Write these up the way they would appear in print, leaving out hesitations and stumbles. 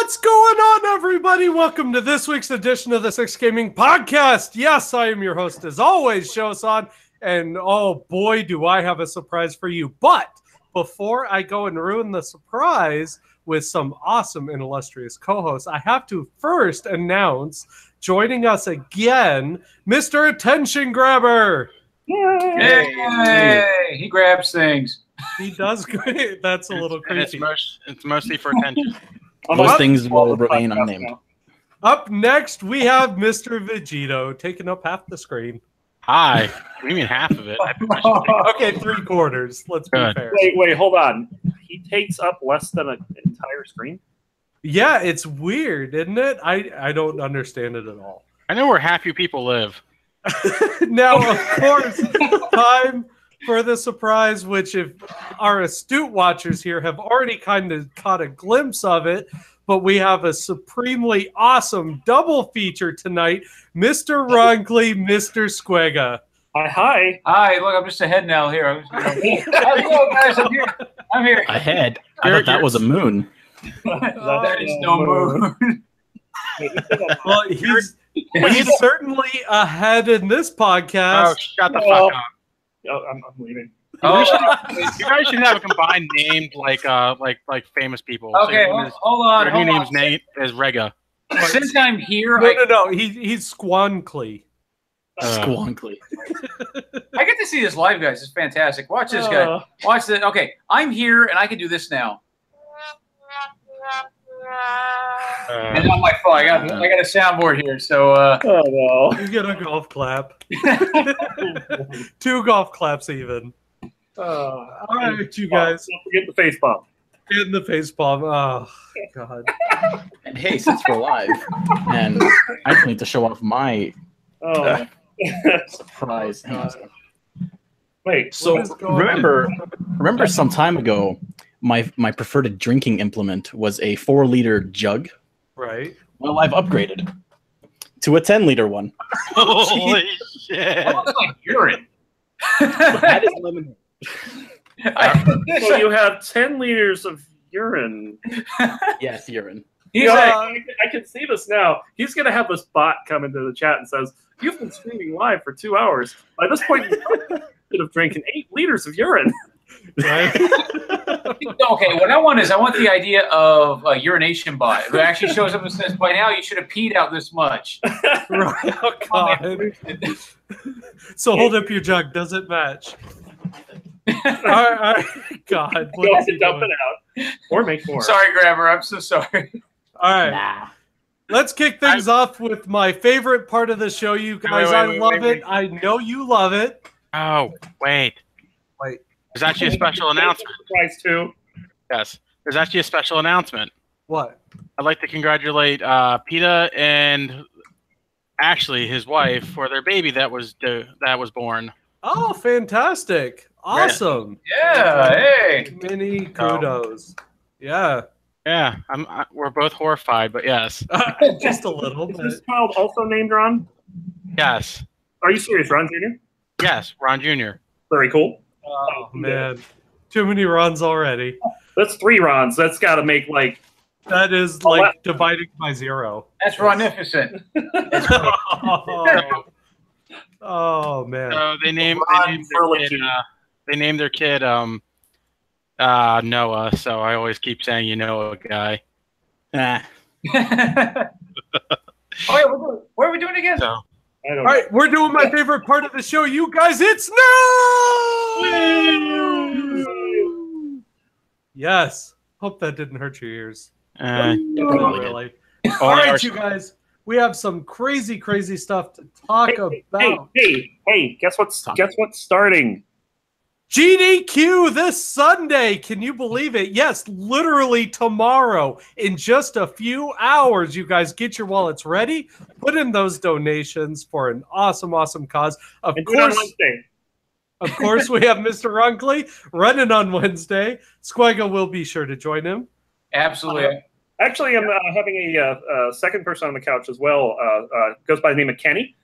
What's going on, everybody? Welcome to this week's edition of the Six Gaming Podcast. Yes, I am your host, as always, Shosan, and oh boy, do I have a surprise for you. But before I go and ruin the surprise with some awesome and illustrious co-hosts, I have to first announce, joining us again, Mr. Attention Grabber. Yay! He grabs things. He does great. That's a little creepy. It's mostly for attention. Most things will remain unnamed. Up next, we have Mr. Vegito taking up half the screen. Hi. What do you mean half of it? Okay, 3/4. Let's be Good. fair. Wait, hold on. He takes up less than an entire screen? Yeah, it's weird, isn't it? I don't understand it at all. I know where half you people live. Now, of course, time for the surprise, which if our astute watchers here have already kind of caught a glimpse of it, but we have a supremely awesome double feature tonight. Mr. Ronkley, Mr. Squega. Hi. Hi, look, I'm just a head now here. Hello, guys, I'm here. A head? I thought that was a moon. That is no moon. Well, he's certainly ahead in this podcast. Oh, shut the fuck up. I'm leaving. Oh, You guys should have a combined name like famous people. okay, hold on. Your new name's name is Rega. Since I'm here, No. He's Squonkly. Squonkly. I get to see this live, guys. It's fantastic. Watch this guy. Watch this. Okay, I'm here, and I can do this now. And on my phone, I got a soundboard here, so Oh, no. You get a golf clap. 2 golf claps even. All right, you guys. Don't forget the face bump. Get in the face palm. Oh, God. And hey, since we're live, and I just need to show off my Oh. surprise. Hang on a second. Wait. So What is going remember some time ago, my preferred drinking implement was a 4-liter jug. Right. Well, I've upgraded to a 10-liter one. Holy shit. that looks like urine. That is lemonade. So you have 10 liters of urine. Yes, urine. He's Yeah, like, I can see this now. He's going to have this bot come into the chat and says, "You've been streaming live for 2 hours. By this point, you should have drinking 8 liters of urine." Right. okay, what I want the idea of a urination bot. It actually shows up and says, by now you should have peed out this much. Right. Oh, God. So hold up your jug. Does it match? All right. God. What Go is he dump doing? it out. Or make more. Sorry, Grabber. I'm so sorry. All right. Nah. Let's kick things off with my favorite part of the show, you guys. I love it. I know you love it. Oh, wait. Wait. There's actually a special announcement. Surprise, too. Yes. There's actually a special announcement. What? I'd like to congratulate PETA and Ashley, his wife, for their baby that was born. Oh, fantastic. Awesome. Yeah, hey. Many kudos. Yeah. Yeah, we're both horrified, but yes. Just a little Is bit. this child also named Ron? Yes. Are you serious, Ron Jr.? Yes, Ron Jr. Very cool. Oh, man. Too many runs already. That's 3 Rons. That's got to make like. That is like dividing by 0. That's Ronificent. Oh, man. So they named their kid Noah, so I always keep saying you know a guy. Nah. Oh, yeah, what are we doing again? So I don't All right, we're doing my favorite part of the show, you guys. It's news! Yes. Hope that didn't hurt your ears. Not really. All right, you guys. We have some crazy, crazy stuff to talk about. Hey! Guess what's starting? GDQ this Sunday. Can you believe it? Yes, literally tomorrow. In just a few hours, you guys get your wallets ready. Put in those donations for an awesome, awesome cause. Of course, we have Mr. Runkley running on Wednesday. Squego will be sure to join him. Absolutely. Actually, I'm having a second person on the couch as well. Goes by the name of Kenny.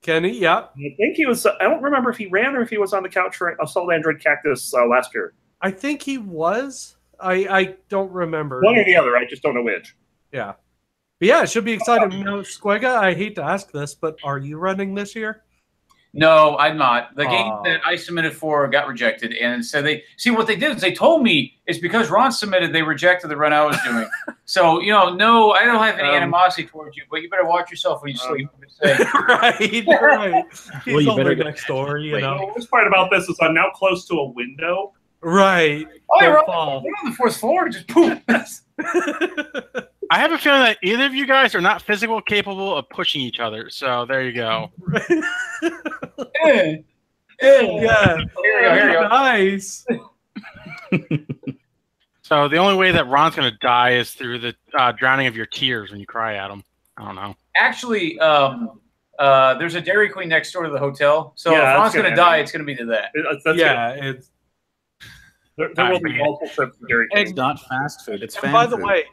Kenny, yeah. I think he was. I don't remember if he ran or if he was on the couch for Assault Android Cactus last year. I think he was. I don't remember. One or the other. I just don't know which. Yeah. But yeah, it should be exciting. No, Squega, I hate to ask this, but are you running this year? No, I'm not. The game that I submitted for got rejected, and so they see what they did is they told me it's because Ron submitted, they rejected the run I was doing. So no, I don't have any animosity towards you, but you better watch yourself when you sleep. Right. He's Well, you better only next door, you know. The worst part about this is I'm now close to a window. Right. Oh, you're Don't on the fourth floor, just poof. I have a feeling that either of you guys are not physical capable of pushing each other. So there you go. Yeah. Here we go. Nice. So the only way that Ron's going to die is through the drowning of your tears when you cry at him. I don't know. Actually, there's a Dairy Queen next door to the hotel, so if Ron's going to die, it's going to be to that. There will be multiple trips to Dairy Queen. It's not fast food. It's fan By the food. way,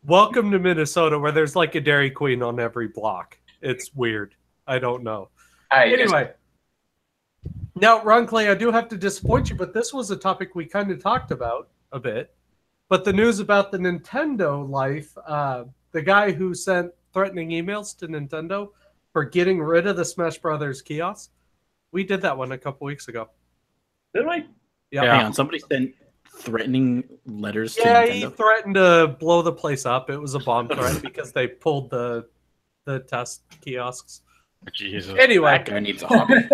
welcome to Minnesota, where there's like a Dairy Queen on every block. It's weird. I don't know. Anyway, now, Ron Clay, I do have to disappoint you, but this was a topic we kind of talked about a bit. But the news about the Nintendo life, the guy who sent threatening emails to Nintendo for getting rid of the Smash Brothers kiosk, we did that one a couple weeks ago. Did we? Yeah. Hang on, somebody sent threatening letters to Yeah, Nintendo. he threatened to blow the place up. It was a bomb threat because they pulled the test kiosks. Jesus. Anyway, That guy needs a hobby.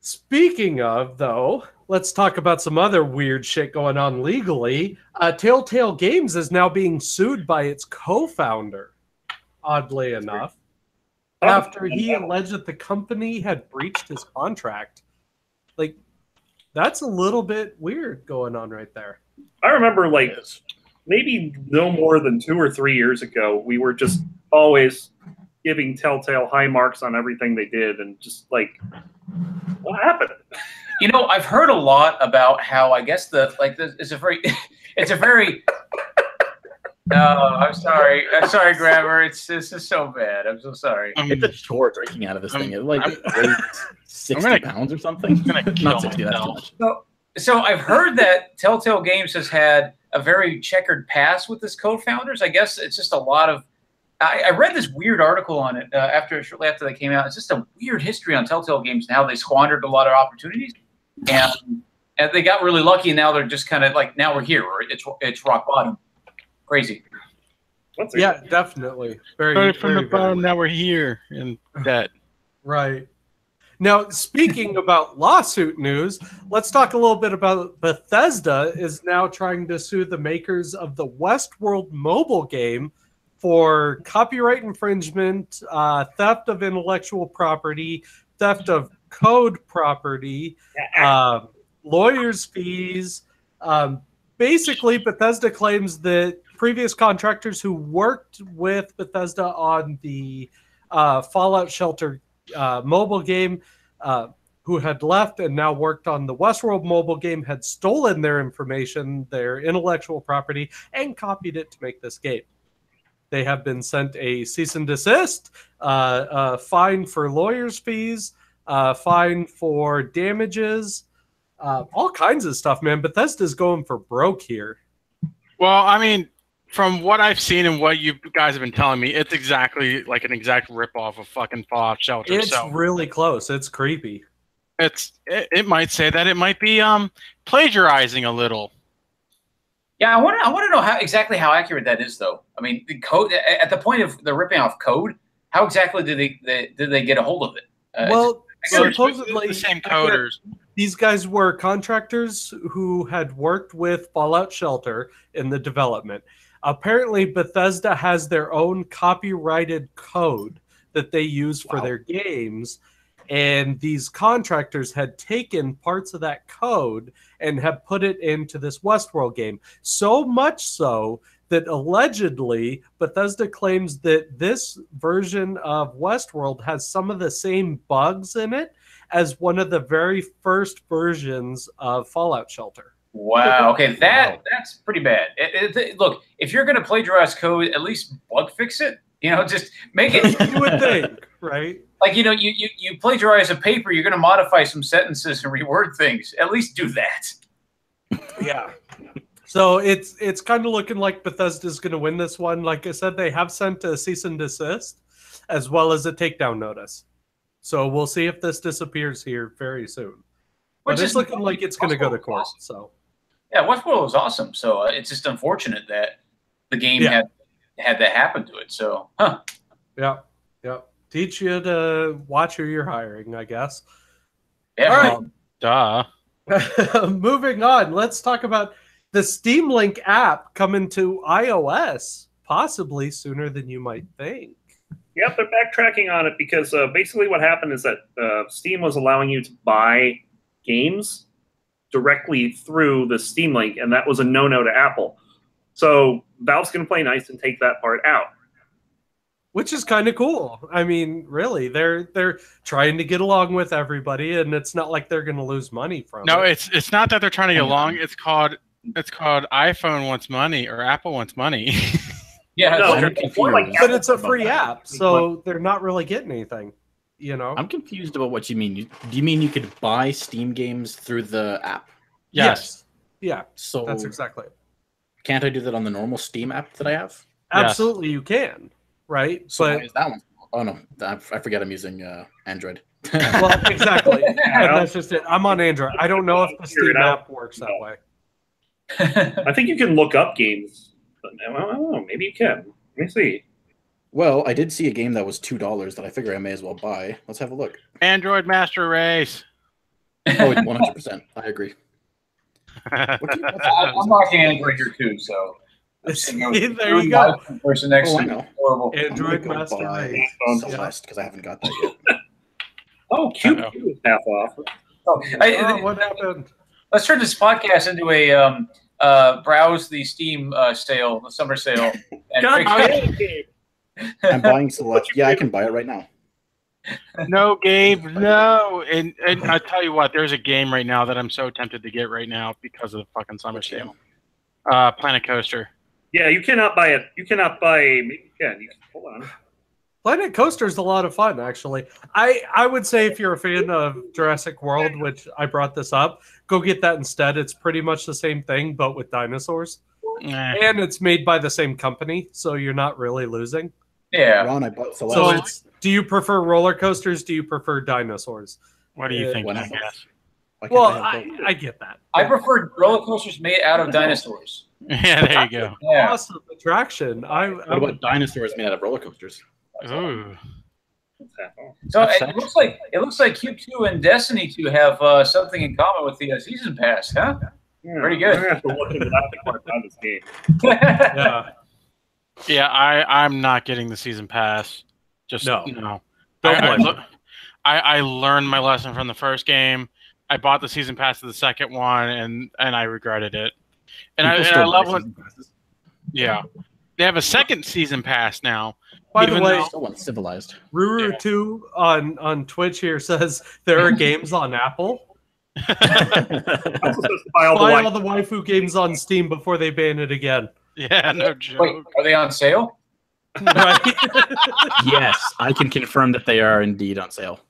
speaking of, though, let's talk about some other weird shit going on legally. Telltale Games is now being sued by its co-founder, oddly enough, after he alleged that the company had breached his contract. Like, that's a little bit weird going on right there. I remember, like, maybe no more than 2 or 3 years ago, we were just always giving Telltale high marks on everything they did, and just like, what happened? I've heard a lot about how I guess it's a very. I'm sorry, Grabber. This is so bad. I'm so sorry. It's a chore drinking out of this thing. It weighs 60 pounds or something. Not 60. That's too much. So I've heard that Telltale Games has had a very checkered past with its co-founders. I guess it's just a lot of. I read this weird article on it shortly after they came out. It's just a weird history on Telltale Games and how they squandered a lot of opportunities, and they got really lucky. And now they're just kind of like, now we're here. It's rock bottom. Crazy. Yeah, definitely. Started from the bottom, now we're here and that. Right. Now, speaking about lawsuit news, let's talk a little bit about Bethesda is now trying to sue the makers of the Westworld mobile game for copyright infringement, theft of intellectual property, theft of code property, lawyers' fees. Basically, Bethesda claims that previous contractors who worked with Bethesda on the Fallout Shelter mobile game, who had left and now worked on the Westworld mobile game, had stolen their information, their intellectual property, and copied it to make this game. They have been sent a cease and desist, fine for lawyers' fees, fine for damages, all kinds of stuff, man. Bethesda's going for broke here. Well, I mean, from what I've seen and what you guys have been telling me, it's exactly like an exact ripoff of fucking Fallout Shelter. It's really close. It's creepy. It might say that it might be plagiarizing a little. Yeah, I want to know how accurate that is, though. I mean, the code at the point of the ripping off code, how exactly did they get a hold of it? Well, supposedly the same coders. These guys were contractors who had worked with Fallout Shelter in the development. Apparently, Bethesda has their own copyrighted code that they use for their games. And these contractors had taken parts of that code and have put it into this Westworld game. So much so that allegedly Bethesda claims that this version of Westworld has some of the same bugs in it as one of the very first versions of Fallout Shelter. Wow. Okay, that's pretty bad. Look, if you're going to plagiarize code, at least bug fix it. Just make it. You would think, right? Like, you plagiarize a paper, you're going to modify some sentences and reword things. At least do that. Yeah. So it's kind of looking like Bethesda's going to win this one. Like I said, they have sent a cease and desist as well as a takedown notice. So we'll see if this disappears here very soon. But it's looking like it's going to go to court. So yeah, Westworld was awesome. So it's just unfortunate that the game had that happen to it. So yeah. Teach you to watch who you're hiring, I guess. Yeah. All right. Duh. Moving on, let's talk about the Steam Link app coming to iOS possibly sooner than you might think. Yep, they're backtracking on it because basically what happened is that Steam was allowing you to buy games directly through the Steam Link, and that was a no-no to Apple. So Valve's going to play nice and take that part out. Which is kind of cool. I mean, really, they're trying to get along with everybody, and it's not like they're going to lose money from it. No, it's not that they're trying to get along. It's called iPhone wants money or Apple wants money. Yeah, but it's a free app, so they're not really getting anything. You know, I'm confused about what you mean. Do you mean you could buy Steam games through the app? Yes. Yeah. So that's exactly it. Can't I do that on the normal Steam app that I have? Absolutely, you can. Right. So but why is that one? Oh no, I forget I'm using Android. Well, exactly. And that's just it. I'm on Android. I don't know if the Steam app works that way. I think you can look up games, but I don't know. Maybe you can. Let me see. Well, I did see a game that was $2 that I figure I may as well buy. Let's have a look. Android Master Race. Oh, 100%. I agree. I'm watching Android here too, so. There you go. Person next to me. Horrible. Android Master Race. Celeste, because I haven't got that yet. Oh, Cube is half off. What happened? Let's turn this podcast into a browse the Steam sale, the summer sale. I'm buying Celeste. Yeah, I can buy it right now. No, Gabe, no. And I tell you what, there's a game right now that I'm so tempted to get right now because of the fucking summer sale. Planet Coaster. Yeah, you cannot buy it. You cannot buy. Maybe you can. Hold on. Planet Coaster is a lot of fun, actually. I would say if you're a fan of Jurassic World, which I brought this up, go get that instead. It's pretty much the same thing, but with dinosaurs. And it's made by the same company, so you're not really losing. Yeah. Ron, I bought Celeste. So it's, do you prefer roller coasters? Do you prefer dinosaurs? What do you think? Well, I get that. I prefer roller coasters made out of dinosaurs. Yeah, there you go. Yeah. Awesome attraction. What about dinosaurs made out of roller coasters? Ooh. So it looks like Cube 2 and Destiny 2 have something in common with the season pass, huh? Yeah, pretty good. I'm gonna have to look into that before I buy this game. Yeah. Yeah, I'm not getting the season pass. Just No. no. Don't I learned my lesson from the first game. I bought the season pass to the second one, and I regretted it. And I love when they have a second season pass now. By the way, still uncivilized. Ruru2 on Twitch here says there are games on Apple. I'm supposed to buy Buy all the waifu games on Steam before they ban it again. Yeah, no joke. Wait, are they on sale? Right? Yes, I can confirm that they are indeed on sale.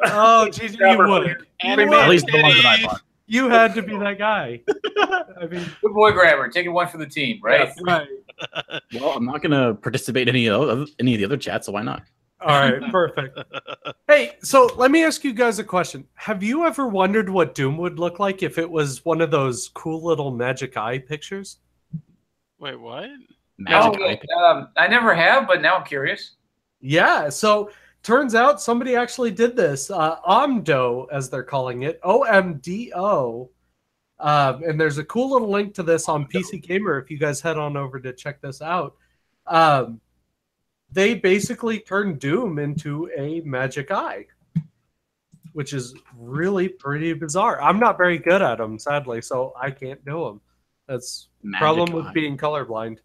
Oh, geez, you would. At least the ones that I bought. You had to be that guy. I mean, Good boy, Grabber. Taking one for the team, right? yes, right. Well, I'm not going to participate in any of the other chats, so why not? All right, perfect. Hey, so let me ask you guys a question. Have you ever wondered what Doom would look like if it was one of those cool little magic eye pictures? Wait, what? Magic eye. I never have, but now I'm curious. Yeah, so turns out somebody actually did this. Omdo, as they're calling it, OMDO. And there's a cool little link to this on PC Gamer if you guys head on over to check this out. They basically turned Doom into a magic eye, which is really pretty bizarre. I'm not very good at them, sadly, so I can't do them. That's the problem with being colorblind.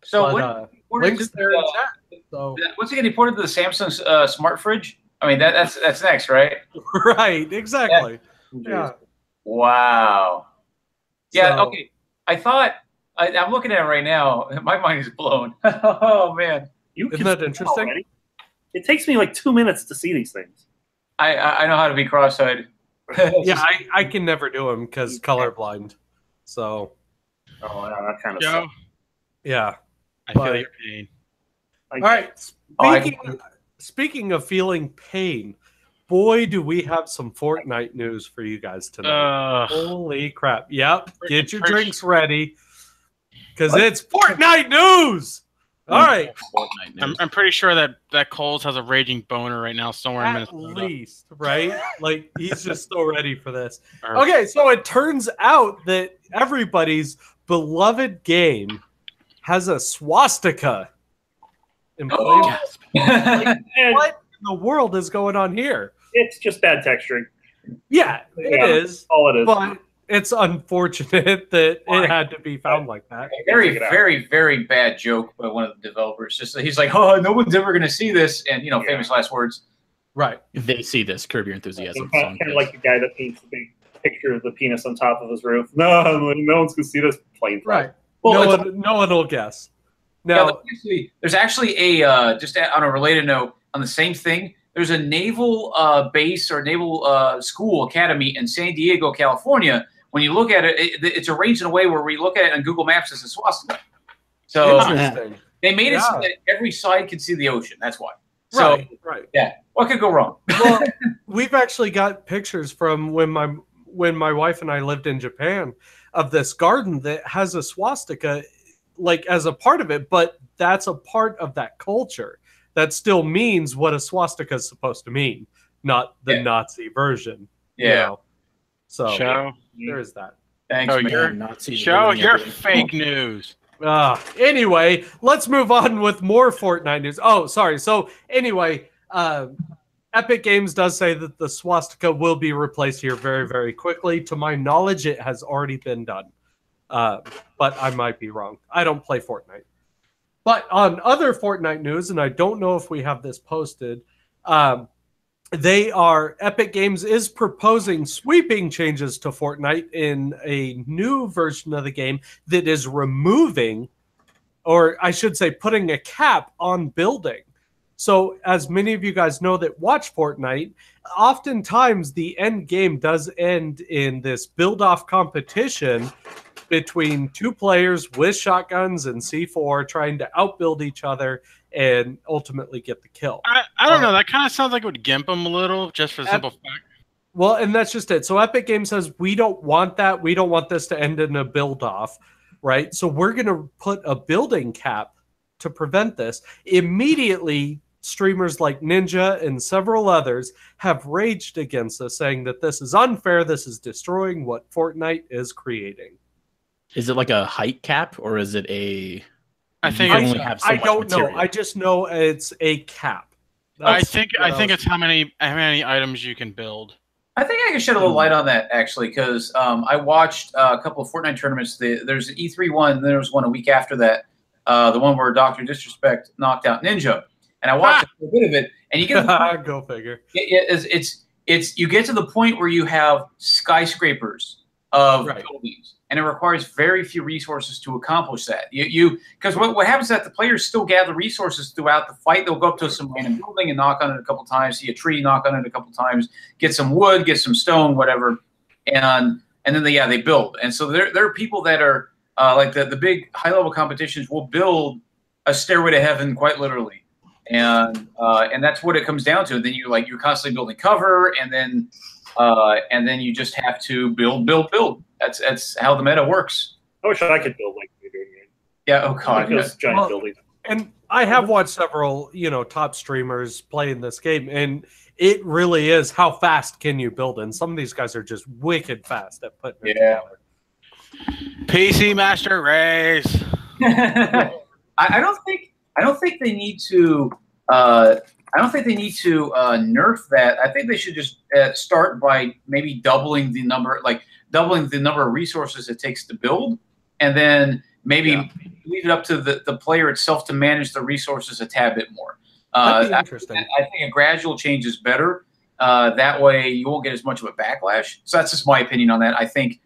So But, links there in chat. So. What's it getting ported to the Samsung smart fridge? I mean, that's next, right? Right, exactly. Yeah. Wow. Yeah. So- Okay. I thought I'm looking at it right now. My mind is blown. Oh man. Isn't that interesting? Already? It takes me like 2 minutes to see these things. I know how to be cross-eyed. Yeah, I can never do them because colorblind. So Oh, yeah, that kind of Joe, stuff. Yeah. I feel But- your pain. All right. Speaking of feeling pain, boy, do we have some Fortnite news for you guys tonight. Holy crap. Yep. Get your drinks ready because it's Fortnite news. All right. Fortnite news. I'm pretty sure that Coles has a raging boner right now somewhere in At Minnesota. least, right? Like, he's just so ready for this. Or- Okay, so it turns out that everybody's beloved game has a swastika emblem. And What in the world is going on here? it's just bad texturing. Yeah, it Yeah. is. All it is. But it's unfortunate that it had to be found like that. Very, Check it out. very, very bad joke by one of the developers. Just that he's like, "Oh, no one's ever going to see this," and Yeah. famous last words. Right. If they see this, Curb Your Enthusiasm Kind song. of like the guy that paints the big picture of the penis on top of his roof. No one's gonna see this plane. Right. Well, No one will guess. Yeah, Now, there's actually a just on a related note on the same thing. There's a naval base or naval school academy in San Diego, California. When you look at it, it's arranged in a way where we look at it on Google Maps as a swastika. So interesting. they made it so Yeah. that every side can see the ocean. That's why. So Right. yeah, what could go wrong? Well, we've actually got pictures from when my wife and I lived in Japan of this garden that has a swastika like as a part of it, but that's a part of that culture. That still means what a swastika is supposed to mean, not the Yeah. Nazi version. you Yeah. know? So Show, there is that. Thanks. Oh, man. you're- Nazis show, ruining you're everything. fake news. Anyway, let's move on with more Fortnite news. Oh, sorry. So anyway, Epic Games does say that the swastika will be replaced here very, very quickly. To my knowledge, it has already been done. But I might be wrong. I don't play Fortnite. But on other Fortnite news, and I don't know if we have this posted, Epic Games is proposing sweeping changes to Fortnite in a new version of the game that is removing, or I should say, putting a cap on building. So, as many of you guys know that watch Fortnite, oftentimes the end game does end in this build-off competition between two players with shotguns and C4 trying to outbuild each other and ultimately get the kill. I don't know. That kind of sounds like it would gimp them a little, just for the simple fact. Well, and that's just it. So Epic Games says, we don't want that. We don't want this to end in a build-off, right? So we're going to put a building cap to prevent this. Immediately, streamers like Ninja and several others have raged against this, saying that this is unfair. This is destroying what Fortnite is creating. Is it like a height cap or is it a? I think You it's, only have so I much don't know. material. I just know it's a cap. I That's think what it's how many items you can build. I think I can shed a little light on that actually, because I watched a couple of Fortnite tournaments. There's an E3 one, and then there was one a week after that, the one where Dr. Disrespect knocked out Ninja, and I watched a bit of it, and you get Go figure. it's you get to the point where you have skyscrapers of Right. buildings, and it requires very few resources to accomplish that. Because what happens is that the players still gather resources throughout the fight. They'll go up to some random building and knock on it a couple times, see a tree, knock on it a couple times, get some wood, get some stone, whatever, and then they build. And so there are people that are like the big high level competitions will build a stairway to heaven quite literally. And that's what it comes down to. And then you're constantly building cover, and then you just have to build. That's how the meta works. I wish I could build like we do. Yeah. Oh god. Those giant Well, buildings. And I have watched several, top streamers playing this game, and it really is how fast can you build? And some of these guys are just wicked fast at putting it Yeah. together. PC Master Race. I don't think they need to. I don't think they need to nerf that. I think they should just start by maybe doubling the number of resources it takes to build, and then maybe leave it up to the player itself to manage the resources a tad bit more. That'd be interesting. I think a gradual change is better. That way you won't get as much of a backlash. So that's just my opinion on that. I think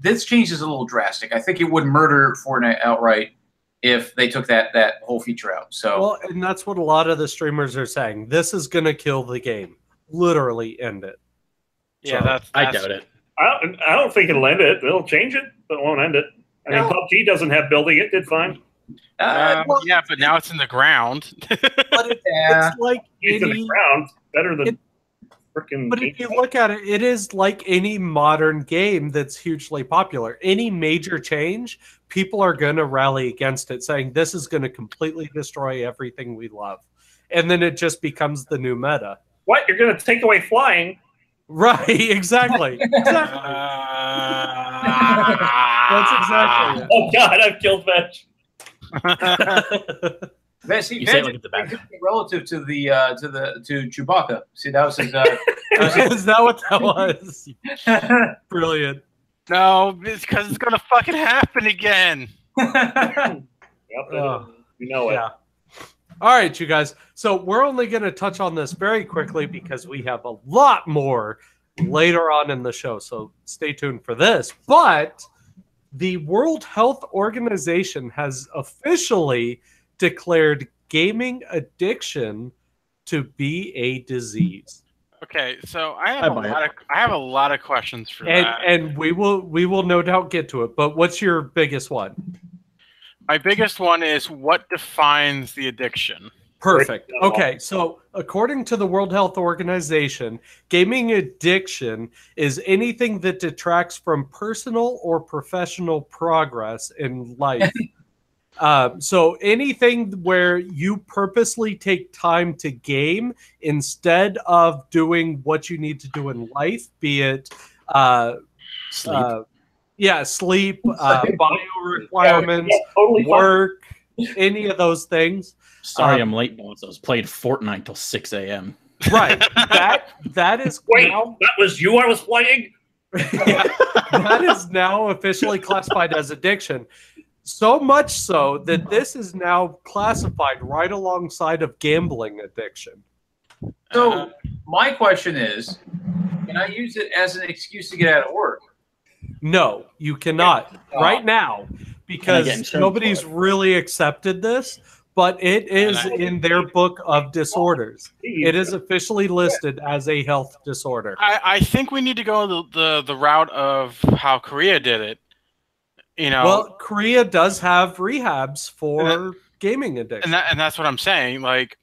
this change is a little drastic. I think it would murder Fortnite outright if they took that whole feature out. So Well, and that's what a lot of the streamers are saying. This is going to kill the game. Literally end it. Yeah, So, that's I doubt it. I don't think it'll end it. It'll change it, but it won't end it. I mean, PUBG doesn't have building; it did fine. Yeah, but now it's in the ground. But it's like It's in the ground, better than freaking. But if you look at it, it is like any modern game that's hugely popular. Any major change, people are going to rally against it, saying this is going to completely destroy everything we love. And then it just becomes the new meta. What? You're going to take away flying? Right, exactly. That's exactly it. Oh, God, I've killed Vetch. See, You say it like it's a bad guy. relative to Chewbacca. See, that was his. Is that what that was? Brilliant. No, it's because it's gonna fucking happen again. Yep, you know it. Yeah. All right, you guys. So we're only going to touch on this very quickly because we have a lot more later on in the show. So stay tuned for this. But the World Health Organization has officially declared gaming addiction to be a disease. Okay, so I have a lot of questions for that. And we will no doubt get to it. But what's your biggest one? My biggest one is what defines the addiction? Perfect. Okay, so according to the World Health Organization, gaming addiction is anything that detracts from personal or professional progress in life. So anything where you purposely take time to game instead of doing what you need to do in life, be it sleep, bio requirements, work, any of those things. Sorry, I'm late, boss. I was playing Fortnite till 6 a.m. Right. That is Wait, now, that was you I was playing? that is now officially classified as addiction. So much so that this is now classified right alongside of gambling addiction. So my question is, can I use it as an excuse to get out of work? No, you cannot right now because nobody's really accepted this, but it is in their book of disorders. It is officially listed as a health disorder. I think we need to go the route of how Korea did it. You know, well, Korea does have rehabs for gaming addiction, and that's what I'm saying. Like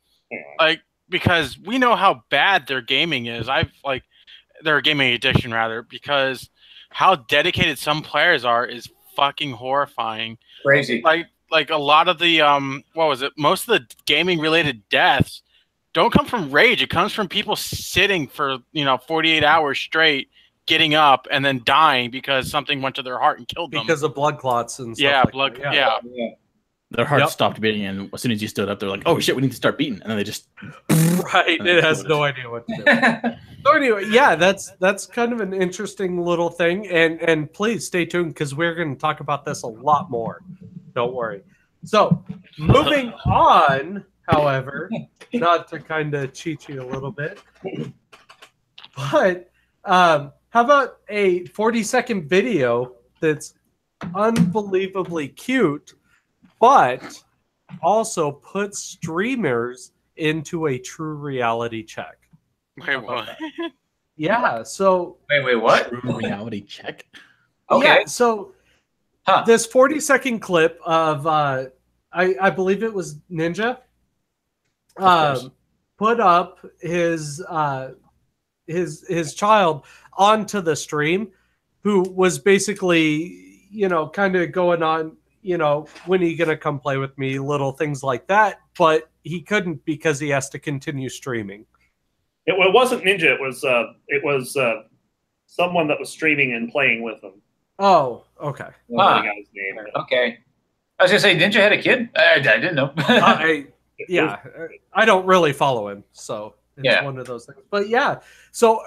because we know how bad their gaming is. Their gaming addiction rather, because how dedicated some players are is fucking horrifying. Crazy. Like a lot of the most of the gaming related deaths don't come from rage. It comes from people sitting for 48 hours straight, getting up and then dying because something went to their heart and killed them. Because of blood clots and stuff. Yeah. Their heart stopped beating, and as soon as you stood up, they're like, "Oh shit, we need to start beating," and then they just right. It has no idea what to do. So anyway, yeah, that's kind of an interesting little thing, and please stay tuned because we're going to talk about this a lot more. Don't worry. So moving on, however, not to kind of cheat you a little bit, but how about a 40-second video that's unbelievably cute, but also puts streamers into a true reality check? Wait, what? Yeah, so... Wait, what? True reality check? Okay. Yeah, so this 40-second clip of, I believe it was Ninja, put up his child onto the stream, who was basically, kind of going on, when are you going to come play with me, little things like that, but he couldn't because he has to continue streaming. It wasn't Ninja. It was someone that was streaming and playing with him. Oh, okay. I got his name. Okay. I was gonna say Ninja had a kid. I didn't know. I don't really follow him, so it's one of those things. But yeah, so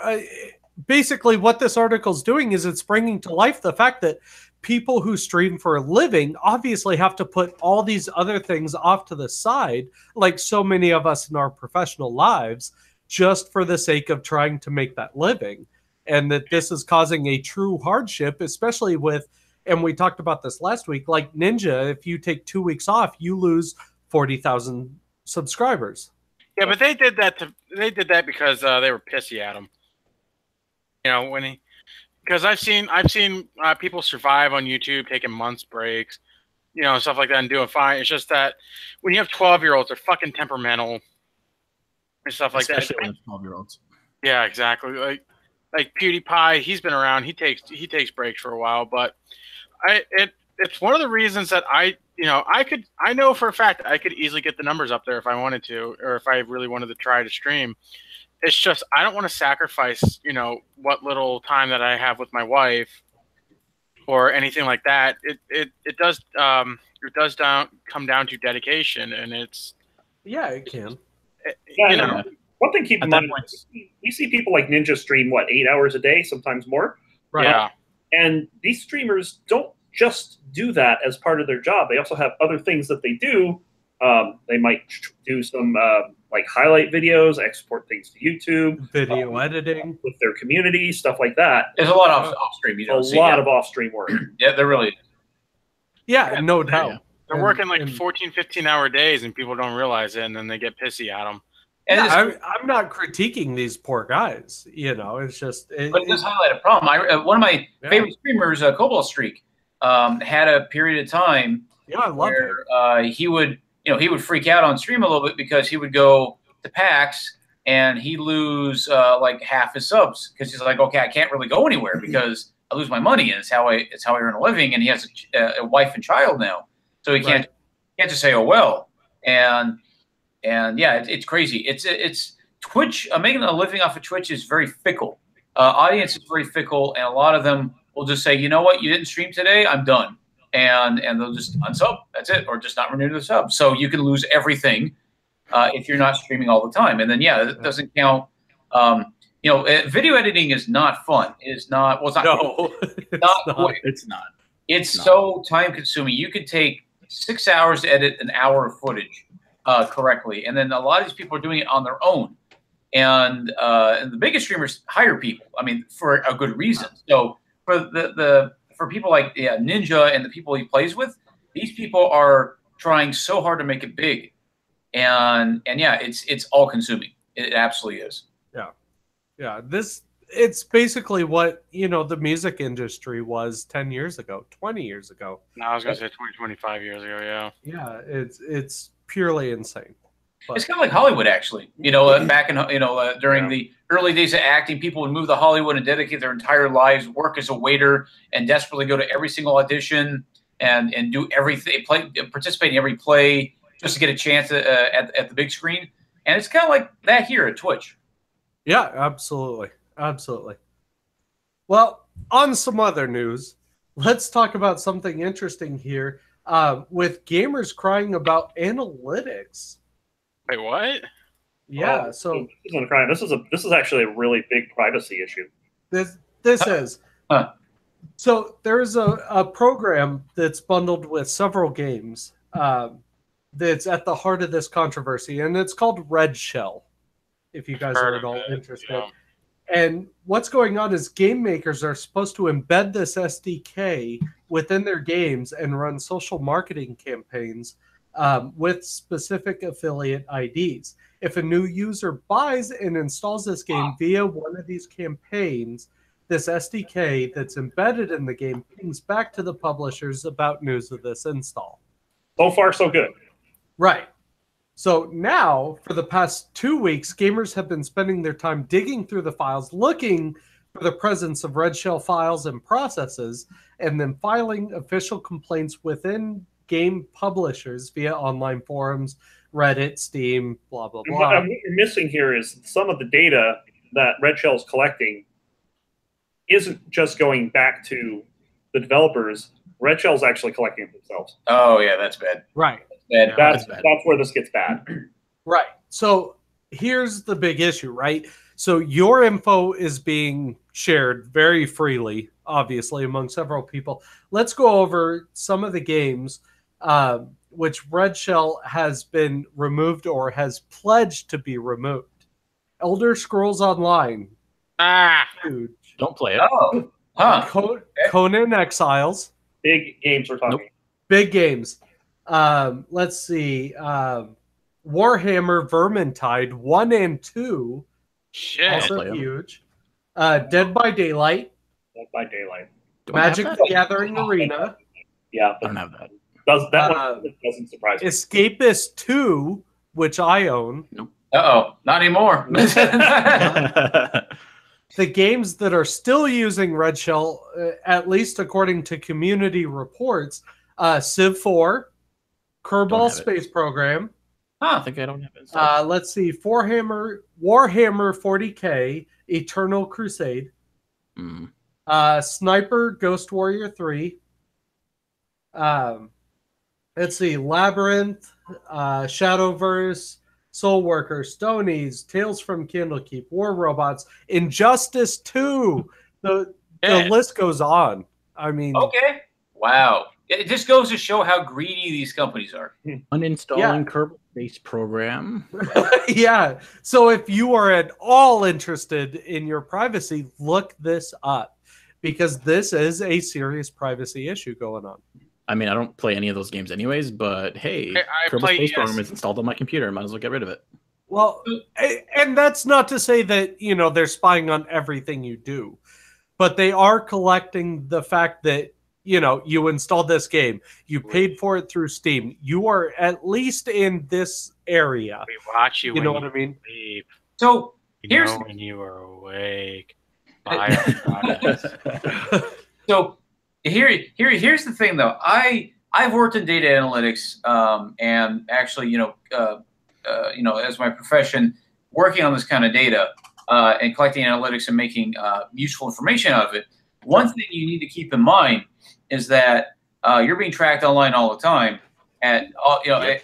basically, what this article is doing is it's bringing to life the fact that people who stream for a living obviously have to put all these other things off to the side, like so many of us in our professional lives, just for the sake of trying to make that living. And that this is causing a true hardship, especially with, and we talked about this last week, like Ninja, if you take 2 weeks off, you lose 40,000 subscribers. Yeah, but they did that because they were pissy at him. because I've seen people survive on YouTube taking months breaks, stuff like that, and doing fine. It's just that when you have 12-year-olds, they're fucking temperamental and stuff like that. Especially when it's 12-year-olds. Yeah, exactly. Like PewDiePie, he's been around. He takes breaks for a while, but it's one of the reasons that I know for a fact I could easily get the numbers up there if I wanted to, or if I really wanted to try to stream. It's just I don't want to sacrifice, what little time that I have with my wife or anything like that. It does come down to dedication, and it's it can. One thing to keep in mind, we see people like Ninja stream 8 hours a day, sometimes more. Right. Yeah. And these streamers don't just do that as part of their job. They also have other things that they do. They might do some highlight videos, export things to YouTube, video editing with their community, stuff like that. There's a lot of off-stream. A lot of off-stream work. Yeah, there really is. Yeah, no doubt. Yeah. They're working 14, 15-hour days, and people don't realize it, and then they get pissy at them. And I'm not critiquing these poor guys. It's just. But it does highlight a problem. One of my favorite streamers, Cobalt Streak, had a period of time where he would freak out on stream a little bit because he would go to PAX and he'd lose half his subs because he's like, okay, I can't really go anywhere because I lose my money, and it's how I earn a living. And he has a wife and child now, so he can't just say, oh well. And yeah, it's crazy. It's Twitch. Making a living off of Twitch is very fickle. Audience is very fickle, and a lot of them will just say, you know what, you didn't stream today, I'm done, and they'll just unsub. That's it, or just not renew the sub. So you can lose everything if you're not streaming all the time. And then it doesn't count. Video editing is not fun. It is not. Well, it's not. No, it's not. It's so time consuming. You could take 6 hours to edit an hour of footage correctly, and then a lot of these people are doing it on their own. And the biggest streamers hire people. I mean, for a good reason. So for people like Ninja and the people he plays with, these people are trying so hard to make it big, and it's all consuming. It absolutely is. Yeah. It's basically what the music industry was 10 years ago, 20 years ago. No, I was gonna say 20, 25 years ago. Yeah. Yeah, it's purely insane. It's kind of like Hollywood, actually. Back in during the early days of acting, people would move to Hollywood and dedicate their entire lives, work as a waiter, and desperately go to every single audition and do everything, participate in every play just to get a chance at the big screen. And it's kind of like that here at Twitch. Yeah, absolutely, absolutely. Well, on some other news, let's talk about something interesting here. With gamers crying about analytics. Wait, what? Yeah, so this is actually a really big privacy issue. This is. So there's a program that's bundled with several games that's at the heart of this controversy, and it's called Red Shell, if you guys are at all interested. Yeah. And what's going on is game makers are supposed to embed this SDK within their games and run social marketing campaigns with specific affiliate IDs. If a new user buys and installs this game via one of these campaigns, this SDK that's embedded in the game pings back to the publishers about news of this install. So far, so good. Right. So now, for the past 2 weeks, gamers have been spending their time digging through the files, looking for the presence of Red Shell files and processes, and then filing official complaints within game publishers via online forums, Reddit, Steam, blah, blah, blah. What you're missing here is some of the data that Red Shell is collecting isn't just going back to the developers. Red Shell is actually collecting it themselves. Oh, yeah, that's bad. Right. That's where this gets bad. Right. So here's the big issue, right? So your info is being shared very freely, obviously, among several people. Let's go over some of the games which Red Shell has been removed or has pledged to be removed. Elder Scrolls Online. Huge. Don't play it. Oh. Huh. Conan Exiles. Big games we're talking. Nope. Big games. Let's see. Warhammer Vermintide 1 and 2. Shit. Also huge. Dead by Daylight. Dead by Daylight. Do I have Magic that? the Gathering Arena, Yeah, I don't have that. one doesn't surprise me. Escapist 2, which I own. Uh-oh, not anymore. The games that are still using Red Shell, at least according to community reports, Civ 4, Don't Kerbal have it. Space Program. I think I don't have it. Let's see, Warhammer 40K, Eternal Crusade, Mm. Sniper Ghost Warrior 3. Let's see, Labyrinth, Shadowverse, Soulworker, Stonies, Tales from Candlekeep, War Robots, Injustice 2. The list goes on. I mean, Okay. Wow. It just goes to show how greedy these companies are. Uninstalling Kerbal Space Program. yeah. So if you are at all interested in your privacy, look this up because this is a serious privacy issue going on. I mean, I don't play any of those games anyways, but hey, I Kerbal play Space ES. Program is installed on my computer. Might as well get rid of it. Well, and that's not to say that, they're spying on everything you do, but they are collecting the fact that, you installed this game, you paid for it through Steam, you are at least in this area. We watch you. You know when what I mean? sleep. So You here's know when you are awake. Buy our products. So here's the thing, though. I've worked in data analytics, and actually, as my profession, working on this kind of data and collecting analytics and making useful information out of it. One thing you need to keep in mind is that you're being tracked online all the time. At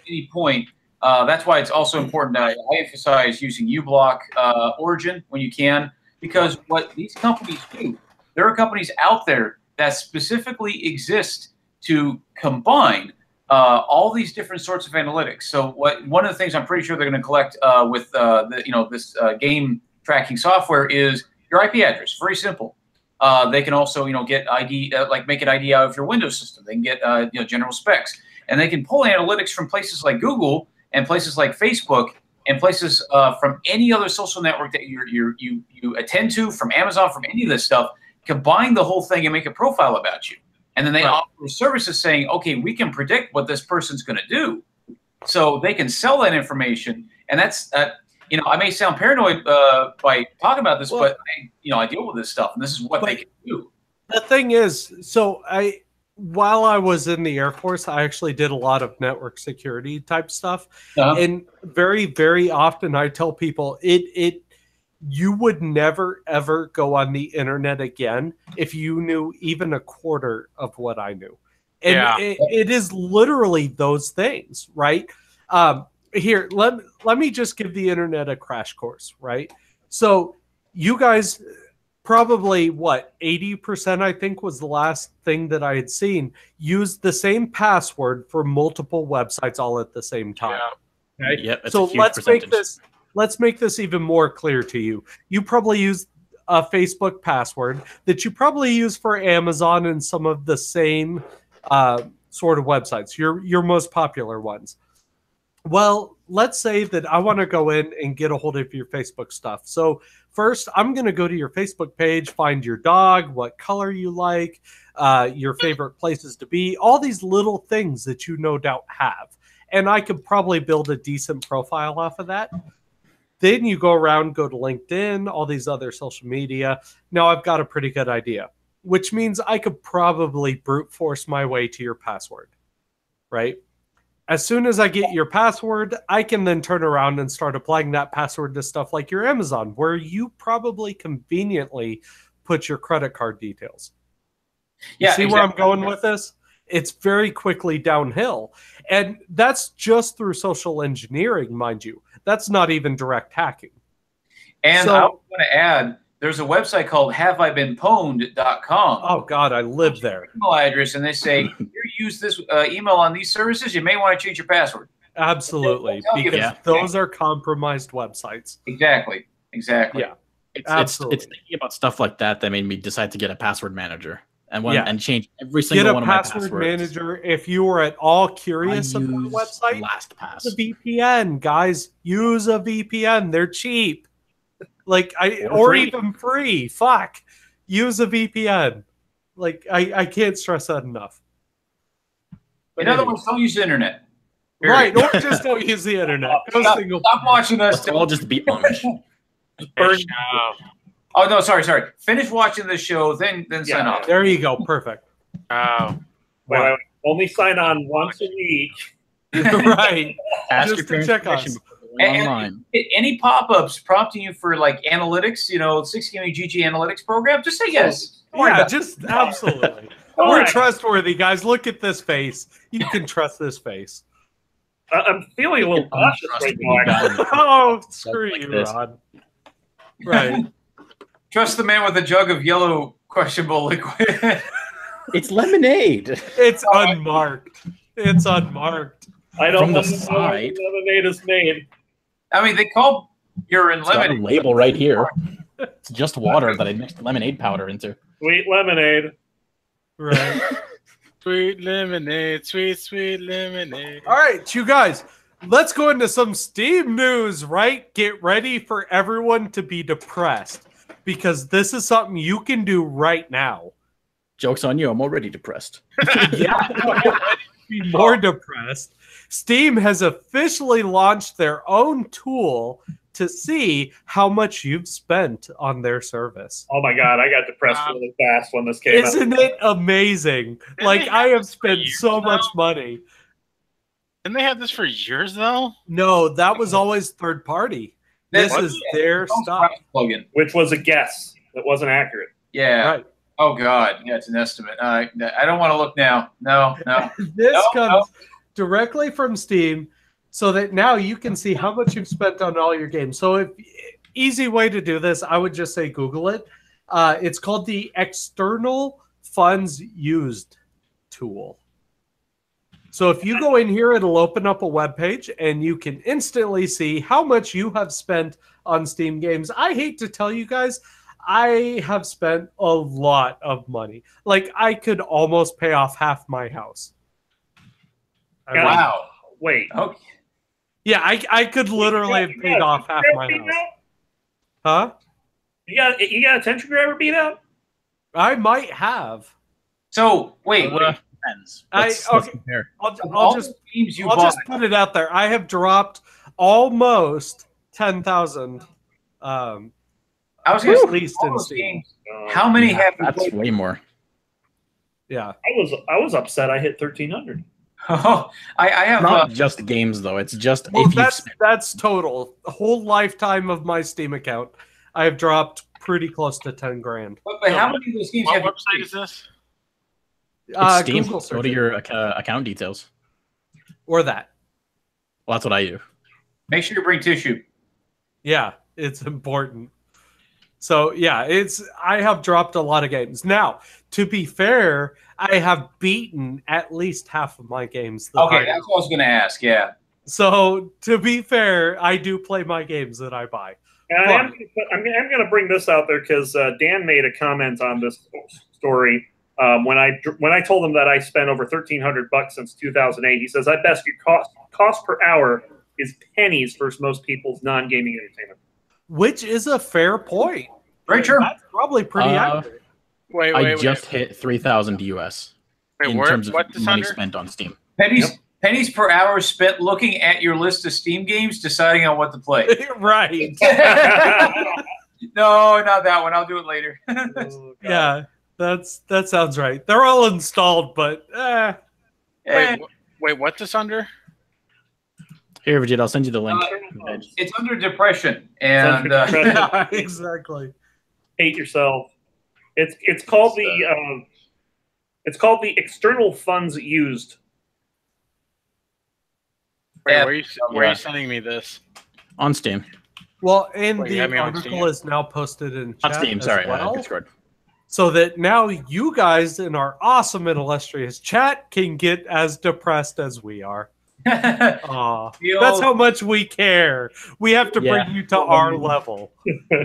any point. That's why it's also important that I emphasize using uBlock Origin when you can, because what these companies do, there are companies out there that specifically exist to combine all these different sorts of analytics. So one of the things I'm pretty sure they're going to collect with this game tracking software is your IP address. Very simple. They can also get ID, make an ID out of your Windows system. They can get general specs, and they can pull analytics from places like Google and places like Facebook and places from any other social network that you attend to, from Amazon, from any of this stuff. Combine the whole thing and make a profile about you. And then they offer services saying, okay, we can predict what this person's going to do. So they can sell that information. And that's, I may sound paranoid by talking about this, but I deal with this stuff, and this is what they can do. The thing is, while I was in the Air Force, I actually did a lot of network security type stuff. And very, very often I tell people you would never, ever go on the internet again if you knew even a quarter of what I knew. And it is literally those things, right? Here, let me just give the internet a crash course, right? So you guys probably, 80%, I think, was the last thing that I had seen, used the same password for multiple websites all at the same time. Yeah. Right? Yep, So let's make this even more clear to you. You probably use a Facebook password that you probably use for Amazon and some of the same sort of websites, your most popular ones. Well, let's say that I want to go in and get a hold of your Facebook stuff. So first, I'm going to go to your Facebook page, find your dog, what color you like, your favorite places to be, all these little things that you no doubt have. And I could probably build a decent profile off of that. Then you go around, go to LinkedIn, all these other social media. Now I've got a pretty good idea, which means I could probably brute force my way to your password, right? As soon as I get your password, I can then turn around and start applying that password to stuff like your Amazon, where you probably conveniently put your credit card details. You see where I'm going with this? It's very quickly downhill. And that's just through social engineering, mind you. That's not even direct hacking. And I want to add, there's a website called haveibeenpwned.com. Oh, God, I live there. Email address, and they say, if you use this email on these services, you may want to change your password. Absolutely, because those are compromised websites. Exactly. Yeah, it's thinking about stuff like that made me decide to get a password manager and change every single one of my passwords. Get a password manager. If you were at all curious about the website, LastPass. Use a VPN, guys. Use a VPN. They're cheap. Or even free. Fuck. use a VPN. Like, I can't stress that enough. In other words, don't use the internet. Right, or just don't use the internet. Stop watching us. Let's all just be Amish. Oh no, sorry. Finish watching the show, then sign off. There you go. Perfect. Oh. Wait. Only sign on once a week. Right. Ask Just your to check parents' us. permission online. Any pop-ups prompting you for like analytics, 6 Gaming GG analytics program, just say yes. Yeah, just absolutely. We're trustworthy, guys. Look at this face. You can trust this face. I'm feeling a little cautious right now. Oh, screw Like you, this. Rod. Right. Trust the man with a jug of yellow questionable liquid. It's lemonade. It's unmarked. It's unmarked. I don't From know the how side. lemonade is made. I mean, they call urine It's got a lemonade. label right here. It's just water that I mixed lemonade powder into. Sweet lemonade. Right. Sweet lemonade, sweet lemonade. All right, you guys, let's go into some Steam news, right? Get ready for everyone to be depressed because this is something you can do right now. Joke's on you. I'm already depressed. Yeah. Be more depressed. Steam has officially launched their own tool to see how much you've spent on their service. Oh my god, I got depressed really fast when this came out. Isn't it amazing? Like, I have spent so much money. Didn't they have this for years, though? No, that was always third party. This is their stuff. Plugin. Which was a guess. That wasn't accurate. Yeah. Right. Oh God. Yeah, it's an estimate. I don't want to look now. No. This comes directly from Steam, so that now you can see how much you've spent on all your games. So, if easy way to do this, I would just say Google it. It's called the External Funds Used tool. So if you go in here, it'll open up a web page, and you can instantly see how much you have spent on Steam games. I hate to tell you guys, I have spent a lot of money. Like, I could almost pay off half my house. Wow. Wait. Okay. Yeah, I could literally have paid off half my house. Huh? You got a tension grabber beat out? I might have. So wait. Depends. Let's compare. I'll just games you I'll bought. just put it out there. I have dropped almost 10,000. I was going at to least say, in all those Steam. games, how many have you That's played? way more. Yeah. I was upset I hit 1,300. I have Not just games though. It's just Well, if you that's total. The whole lifetime of my Steam account, I have dropped pretty close to 10 grand. but how many of those games What have you website played? is this? Steam. Google Go search to it. your account details. Or that. Well, that's what I do. Make sure you bring tissue. Yeah, it's important. So yeah, I have dropped a lot of games. Now, to be fair, I have beaten at least half of my games. Okay, that's what I was going to ask. Yeah. So to be fair, I do play my games that I buy. And I'm going to bring this out there because Dan made a comment on this story when I told him that I spent over $1,300 since 2008. He says, "I bet you cost per hour is pennies versus most people's non-gaming entertainment." Which is a fair point. Very true. That's probably pretty accurate. Wait, I just hit 3,000 US in terms of money spent on Steam. Pennies per hour spent looking at your list of Steam games, deciding on what to play. Right. No, not that one. I'll do it later. Yeah, that sounds right. They're all installed, but Wait, what's this under? Here, Vegeta, I'll send you the link. It's under depression, and yeah, exactly. Hate yourself. It's called the external funds used. Wait, Yeah. where are you sending me this? On Steam. Well, and Wait, you the have me on article Steam? is now posted in On chat Steam, as sorry. well, Discord. so that now you guys in our awesome and illustrious chat can get as depressed as we are. Aw, that's how much we care. We have to bring you to our level.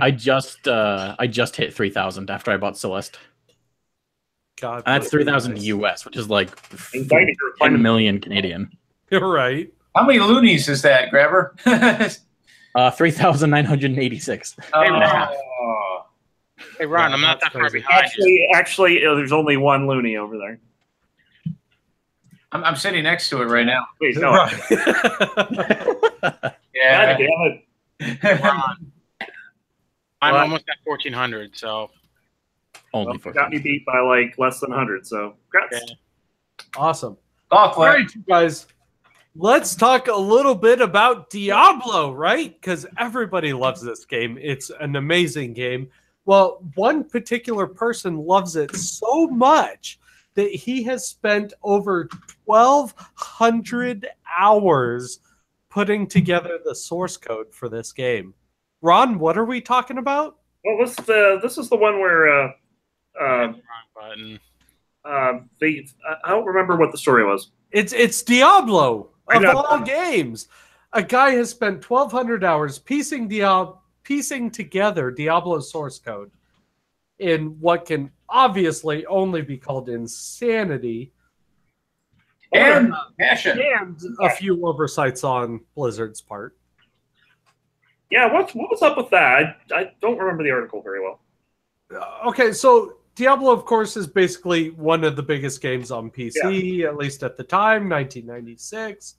I just hit 3,000 after I bought Celeste. God, And that's 3,000 US, which is like Invited your 10 friend. million Canadian. You're right. How many loonies is that, Grabber? 3,986. Oh. Hey, Ron, I'm not that far behind. Actually, there's only one Looney over there. I'm sitting next to it right now. Wait, no. Yeah. God damn it. I'm almost at 1,400, so. Only got me beat by like less than 100, so congrats. Okay. Awesome. All right, you guys. Let's talk a little bit about Diablo, right? Because everybody loves this game. It's an amazing game. Well, one particular person loves it so much that he has spent over 1,200 hours putting together the source code for this game. Ron, what are we talking about? Well, this is the one where wrong button. I don't remember what the story was. It's Diablo of all games. A guy has spent 1,200 hours piecing together Diablo's source code in what can obviously only be called insanity and passion and a few oversights on Blizzard's part. Yeah, what was up with that? I don't remember the article very well. Okay, so Diablo, of course, is basically one of the biggest games on PC, at least at the time, 1996.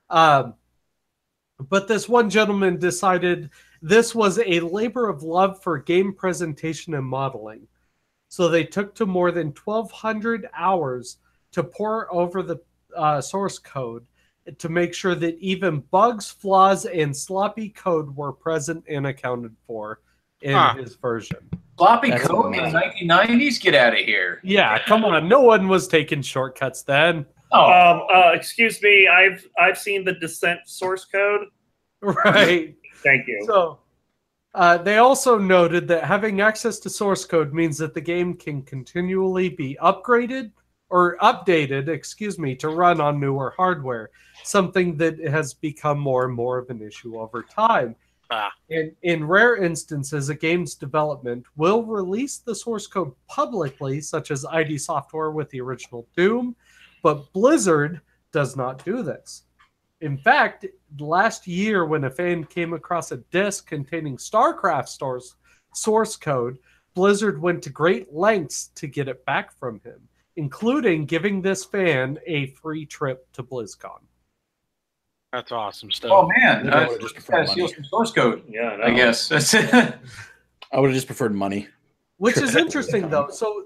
But this one gentleman decided this was a labor of love for game presentation and modeling. So they took to more than 1,200 hours to pore over the source code to make sure that even bugs, flaws, and sloppy code were present and accounted for in his version. Sloppy code in the 1990s? Get out of here. Yeah, come on. No one was taking shortcuts then. Excuse me. I've seen the Descent source code. Right. Thank you. So they also noted that having access to source code means that the game can continually be updated, to run on newer hardware, something that has become more and more of an issue over time. In rare instances, a game's development will release the source code publicly, such as ID Software with the original Doom, but Blizzard does not do this. In fact, last year when a fan came across a disk containing StarCraft source code, Blizzard went to great lengths to get it back from him, including giving this fan a free trip to BlizzCon. That's awesome stuff. Oh man, just steal some source code. Yeah, I guess that's it. I would have just preferred money. Which is interesting, though. So,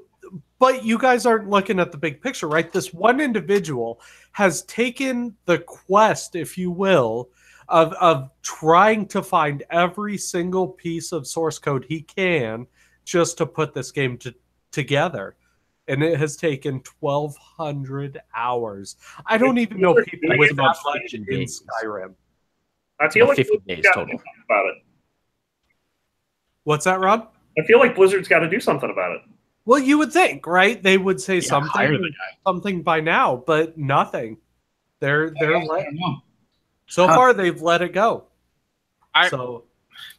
but you guys aren't looking at the big picture, right? This one individual has taken the quest, if you will, of trying to find every single piece of source code he can just to put this game together. And it has taken 1,200 hours. I don't even know people with that much in Skyrim. I feel like 50 days total. About it. What's that, Rob? I feel like Blizzard's got to do something about it. Well, you would think, right? They would say something by now, but nothing. They're so far they've let it go. Or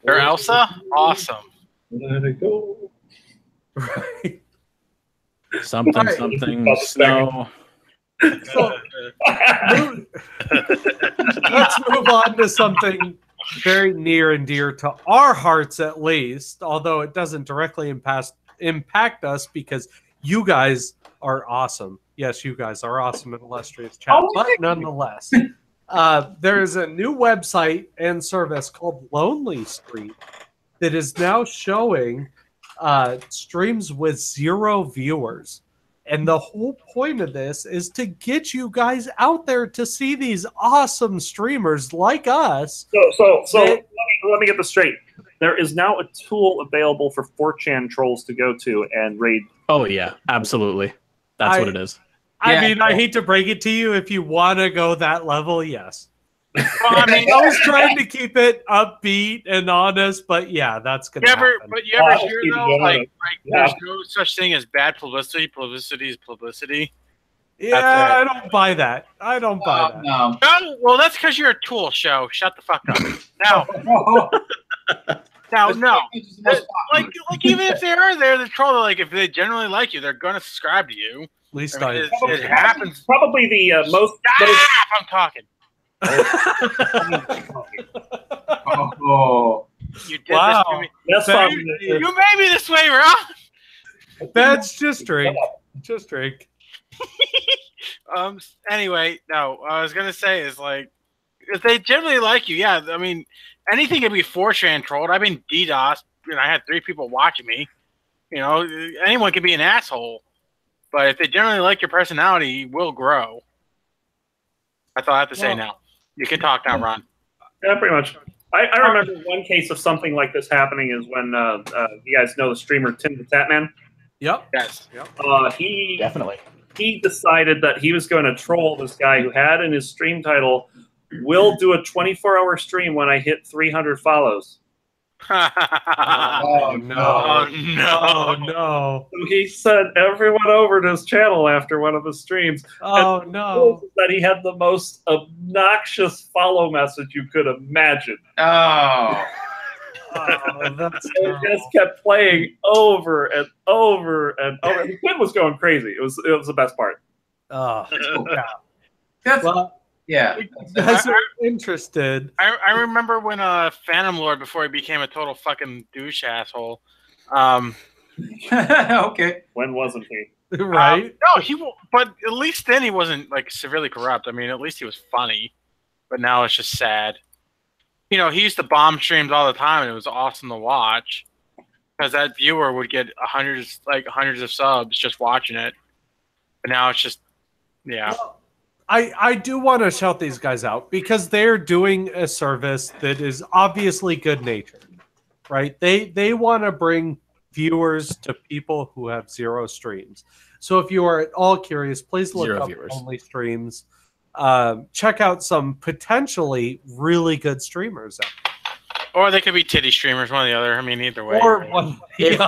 Elsa, awesome. Let it go. Right. Something. Snow. So, let's move on to something very near and dear to our hearts, at least, although it doesn't directly impact us because you guys are awesome. Yes, you guys are awesome and illustrious chat, but nonetheless, there is a new website and service called Lonely Street that is now showing streams with 0 viewers. And the whole point of this is to get you guys out there to see these awesome streamers like us. So let me get this straight. There is now a tool available for 4chan trolls to go to and raid. Oh, yeah, absolutely. That's what it is. I mean, I hate to break it to you. If you want to go that level, yes. Well, I mean, I was trying to keep it upbeat and honest, but yeah, that's going to happen. But you ever hear, though, there's no such thing as bad publicity. Publicity is publicity. Yeah, I don't buy that. I don't buy that. No. Well, that's because you're a tool show. Shut the fuck up. No. Like even if they are there, the troll, like if they generally like you, they're gonna subscribe to you. At least it happens. Probably the most. I'm talking. Oh. You did this to me. You made me this way, Ron. That's just drink. Just drink. Anyway, no. What I was gonna say is like, if they generally like you, yeah. I mean, anything can be 4chan trolled. I've been DDoS, and I had 3 people watching me. You know, anyone can be an asshole. But if they generally like your personality, you will grow. That's all I have to say now. You can talk now, Ron. Yeah, pretty much. I remember one case of something like this happening is when you guys know the streamer Tim the Tatman. Yep. Yes. Yep. He Definitely. He decided that he was going to troll this guy who had in his stream title, "Will do a 24-hour stream when I hit 300 follows." Oh no! So he sent everyone over to his channel after one of his streams. Oh no! That he had the most obnoxious follow message you could imagine. Oh. That's it just kept playing over and over and over. The kid was going crazy. It was the best part. Oh, yeah. That's, well, yeah. You guys are interested. I remember when Phantom Lord, before he became a total fucking douche asshole. Okay. When wasn't he? Right? No, but at least then he wasn't like severely corrupt. I mean, at least he was funny. But now it's just sad. You know, he used to bomb streams all the time, and it was awesome to watch because that viewer would get hundreds of subs just watching it. But now it's just, yeah. Well, I do want to shout these guys out because they're doing a service that is obviously good-natured, right? They want to bring viewers to people who have 0 streams. So if you are at all curious, please look up Only Streams. Check out some potentially really good streamers out there. Or they could be titty streamers, one or the other. I mean, either way. Or if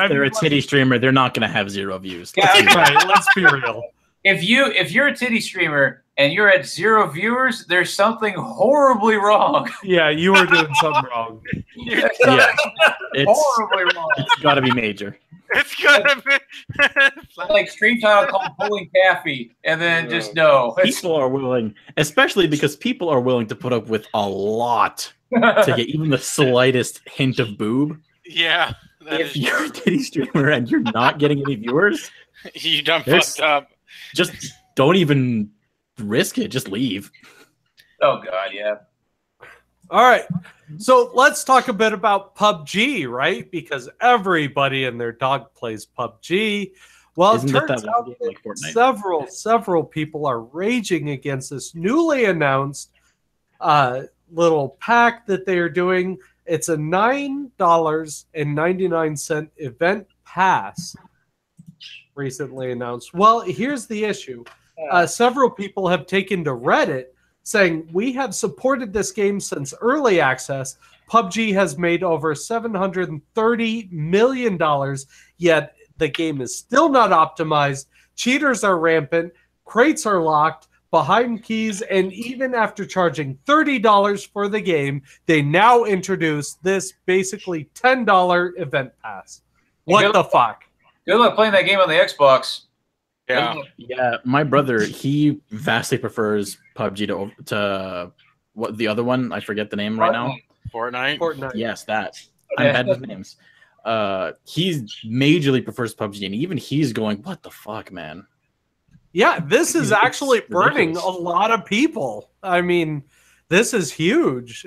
they're a titty streamer, they're not going to have 0 views. Right, let's be real. If you're a titty streamer and you're at 0 viewers, there's something horribly wrong. Yeah, you were doing something wrong. Yeah, Horribly wrong. It's got to be major. It's gonna be like stream title called Pulling Taffy, and then just no. People are willing, especially because people are willing to put up with a lot to get even the slightest hint of boob. Yeah. If you're a titty streamer and you're not getting any viewers, you done fucked up. Just don't even risk it. Just leave. Oh God, yeah. All right. So let's talk a bit about PUBG, right? Because everybody and their dog plays PUBG. Well, it turns out that several people are raging against this newly announced little pack that they are doing. It's a $9.99 event pass recently announced. Well, here's the issue. Several people have taken to Reddit saying, "We have supported this game since early access. PUBG has made over $730 million, yet the game is still not optimized. Cheaters are rampant. Crates are locked behind keys. And even after charging $30 for the game, they now introduce this basically $10 event pass. What the fuck? Good luck playing that game on the Xbox. Yeah. My brother, he vastly prefers PUBG to what the other one? I forget the name right now. Fortnite. Yes, that. I'm bad with names. He majorly prefers PUBG, and even he's going, "What the fuck, man?" Yeah, this is actually burning a lot of people. I mean, this is huge.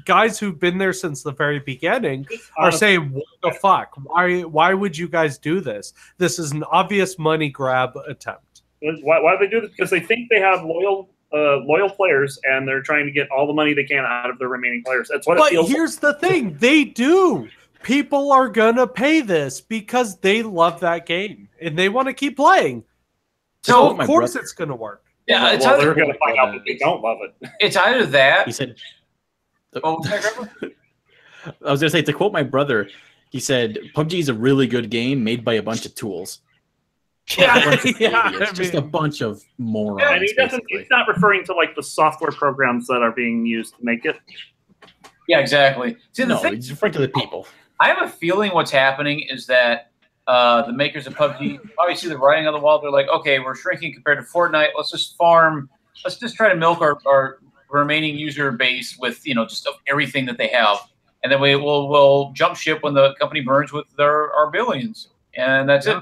Guys who've been there since the very beginning are saying, "What the fuck? Why would you guys do this? This is an obvious money grab attempt." Why do they do this? Because they think they have loyal players, and they're trying to get all the money they can out of the remaining players. That's what it feels like. But here's the thing: they do. People are gonna pay this because they love that game and they want to keep playing. So of course it's gonna work. Yeah, well, they're going to find out that they don't love it. It's either that. He said, I was going to say, to quote my brother, he said, "PUBG is a really good game made by a bunch of tools." Just a bunch of morons. And he's not referring to like the software programs that are being used to make it. Yeah, exactly. See, he's referring to the people. I have a feeling what's happening is that the makers of PUBG obviously the writing on the wall. They're like, okay, we're shrinking compared to Fortnite. Let's just farm. Let's just try to milk our remaining user base with just everything that they have. and then we'll jump ship when the company burns with our billions, and that's it.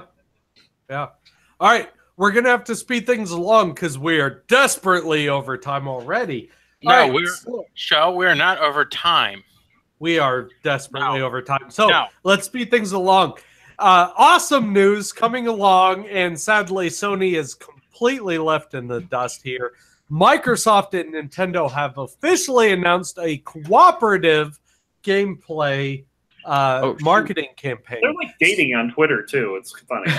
Yeah. All right, we're gonna have to speed things along because we are desperately over time already. No, we're not over time. We are desperately over time. So let's speed things along. Awesome news coming along, and sadly, Sony is completely left in the dust here. Microsoft and Nintendo have officially announced a cooperative gameplay marketing campaign. They're like dating on Twitter too. It's funny.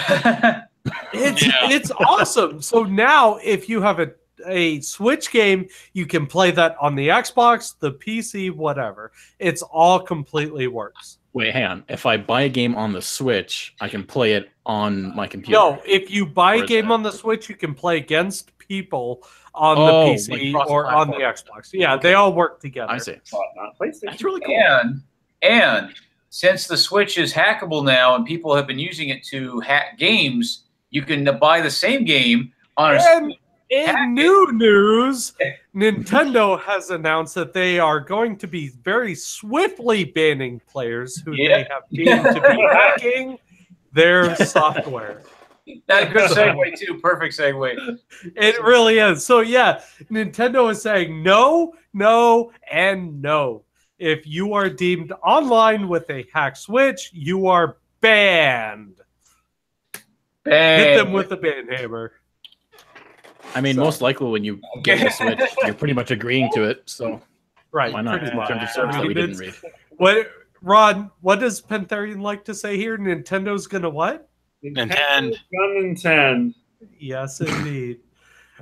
It's awesome. So now, if you have a Switch game, you can play that on the Xbox, the PC, whatever. It's all completely works. Wait, hang on. If I buy a game on the Switch, I can play it on my computer. No, if you buy a game on the Switch, you can play against people on the PC or on the Xbox. Yeah, they all work together. I see. Not PlayStation. That's really cool. And since the Switch is hackable now and people have been using it to hack games, you can buy the same game on a In new news, Nintendo has announced that they are going to be very swiftly banning players who they have deemed to be hacking their software. That's a good segue, too. Perfect segue. It really is. So, yeah, Nintendo is saying no, no, and no. If you are deemed online with a hacked Switch, you are banned. Hit them with the ban hammer. I mean, most likely when you get the Switch, you're pretty much agreeing to it. So, right, why not? In terms of service that we didn't read. Ron, what does Pantherian like to say here? Nintendo's gonna what? Nintendo. Yes, indeed.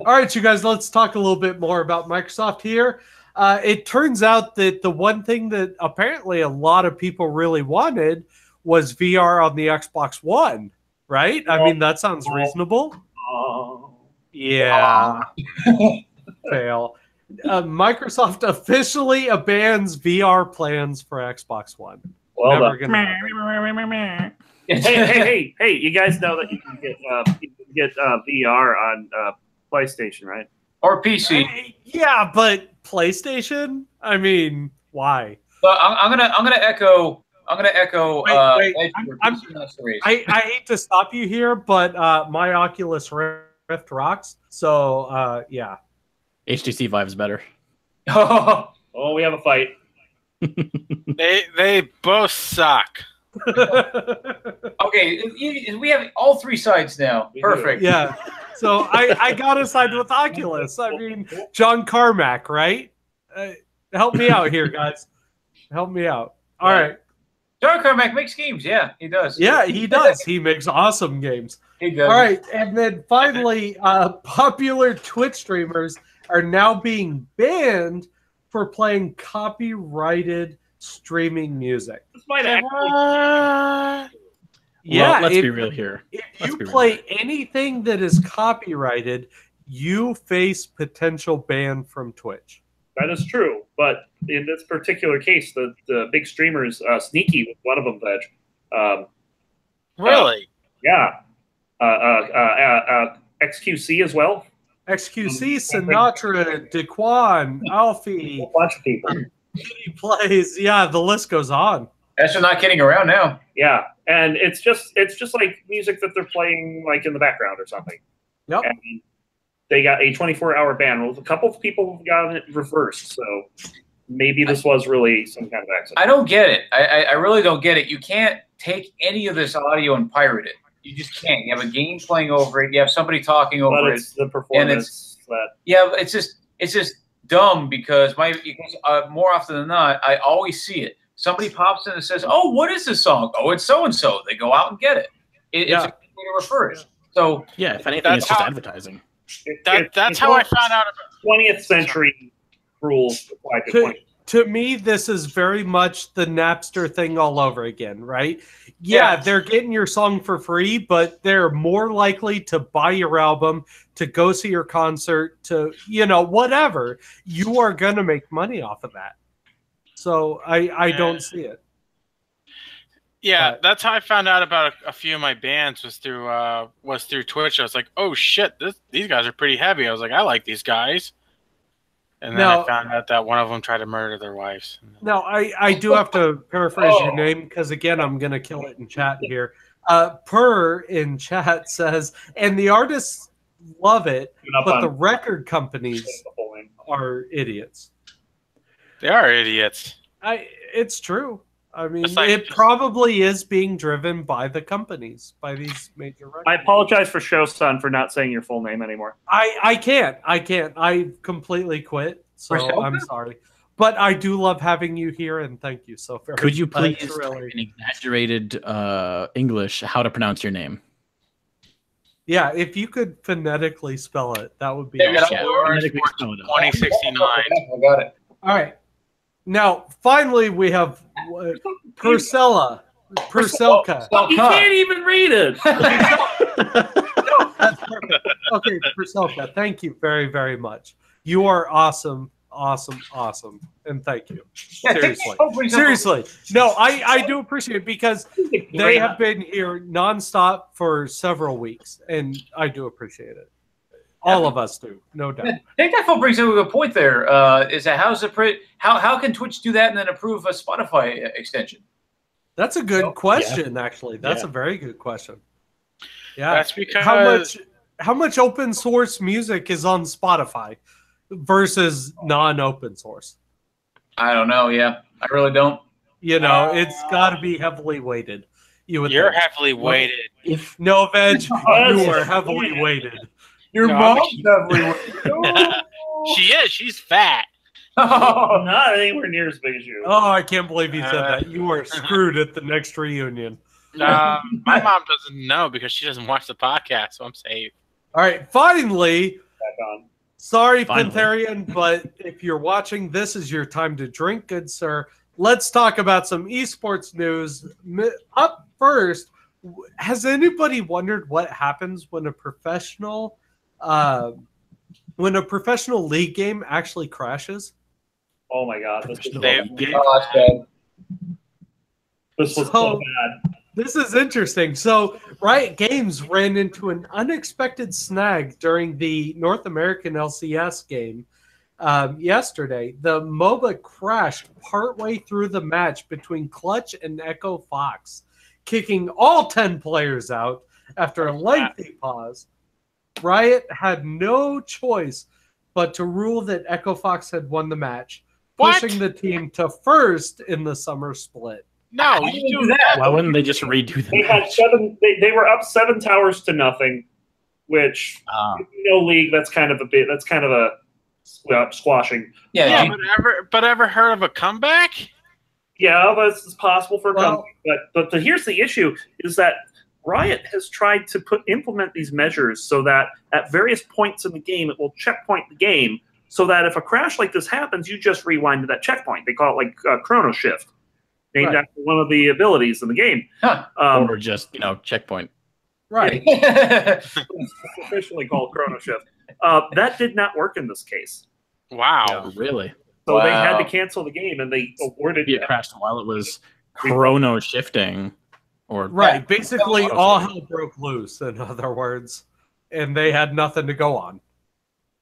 All right, you guys, let's talk a little bit more about Microsoft here. It turns out that the one thing that apparently a lot of people really wanted was VR on the Xbox One, right? I mean, that sounds reasonable. Yeah. Fail. Microsoft officially abandons VR plans for Xbox One. Well, hey! You guys know that you can get VR on PlayStation, right? Or PC. Yeah, but PlayStation? I mean, why? But I'm gonna echo. Wait. I hate to stop you here, but my Oculus Rift rocks. So yeah. HTC Vive's better. Oh, we have a fight. They both suck. Okay, we have all three sides now. Perfect. Yeah. So I gotta side with Oculus. I mean, John Carmack, right? Help me out here, guys. Help me out. All right. John Carmack makes games. Yeah, he does. Yeah, he does. He makes awesome games. He does. All right, and then finally, popular Twitch streamers are now being banned for playing copyrighted streaming music. This might actually. Well, let's be real here. If you play anything that is copyrighted, you face potential ban from Twitch. That is true, but in this particular case, the big streamers, Sneaky was one of them, Veg. Really? Yeah. XQC as well. XQC, Sinatra, Daquan, Alfie. A bunch of people. He plays. Yeah, the list goes on. That's just not kidding around now. Yeah, and it's just like music that they're playing like in the background or something. Yep. And they got a 24-hour ban. Well, a couple of people got it reversed, so maybe this was really some kind of accident. I don't get it. I really don't get it. You can't take any of this audio and pirate it. You just can't. You have a game playing over it. You have somebody talking over it. The performance. It's just dumb because more often than not, I always see it. Somebody pops in and says, "Oh, what is this song? Oh, it's so and so." They go out and get it. It's a way to refer it. So yeah, if anything, it's just advertising. That's how I found out about 20th century rules apply to To me, this is very much the Napster thing all over again, right? Yeah, they're getting your song for free, but they're more likely to buy your album, to go see your concert, to, whatever. You are going to make money off of that. So I don't see it. Yeah, that's how I found out about a few of my bands was through Twitch. I was like, oh shit, these guys are pretty heavy. I was like, I like these guys. And then I found out that one of them tried to murder their wives. Now, I do have to paraphrase your name because, again, I'm going to kill it in chat here. Per in chat says, and the artists love it, but the record companies are idiots. They are idiots. It's true. I mean, it probably is being driven by the companies, by these major records. I apologize for Show-san for not saying your full name anymore. I can't. I completely quit, so I'm sorry. But I do love having you here, and thank you so very much. Could you please in exaggerated English how to pronounce your name? Yeah, if you could phonetically spell it, that would be awesome. 2069. I got it. All right. Now, finally, we have Purcella. Purcelka. You can't even read it. Okay, Purcelka, thank you very, very much. You are awesome, awesome, awesome. And thank you. Seriously. No, I do appreciate it because they have been here nonstop for several weeks, and I do appreciate it. All of us do, no doubt. I think that brings up a point there. Is that how can Twitch do that and then approve a Spotify extension? That's a good question, actually. That's a very good question. Yeah, that's because how much open source music is on Spotify versus non-open source? I don't know. Yeah, I really don't. You know, it's got to be heavily weighted. You're heavily weighted. If no, Veg, you are heavily weighted. Your mom's definitely weighted. She is. She's fat. Oh, not anywhere near as big as you. Oh, I can't believe he said that. You are screwed at the next reunion. My mom doesn't know because she doesn't watch the podcast, so I'm safe. All right, finally. Sorry, Pantherian, but if you're watching, this is your time to drink, good sir. Let's talk about some esports news. Up first, has anybody wondered what happens when a professional league game actually crashes? Oh my God! This was so bad. This is interesting. So Riot Games ran into an unexpected snag during the North American LCS game yesterday. The MOBA crashed partway through the match between Clutch and Echo Fox, kicking all 10 players out after a lengthy pause. Riot had no choice but to rule that Echo Fox had won the match, pushing the team to first in the summer split. No, you do that. Why wouldn't they just redo the match? They were up 7 towers to nothing, which league. That's kind of a squashing. Yeah. But ever heard of a comeback? Yeah, that's possible for a comeback. But here's the issue: is that Riot has tried to implement these measures so that at various points in the game it will checkpoint the game, so that if a crash like this happens, you just rewind to that checkpoint. They call it like Chrono Shift, named after one of the abilities in the game. Or just checkpoint. Right. It's officially called Chrono Shift. That did not work in this case. Wow. Yeah, really? So they had to cancel the game, and they awarded it crashed while it was chrono shifting. Right. Basically, all hell broke loose, in other words, and they had nothing to go on.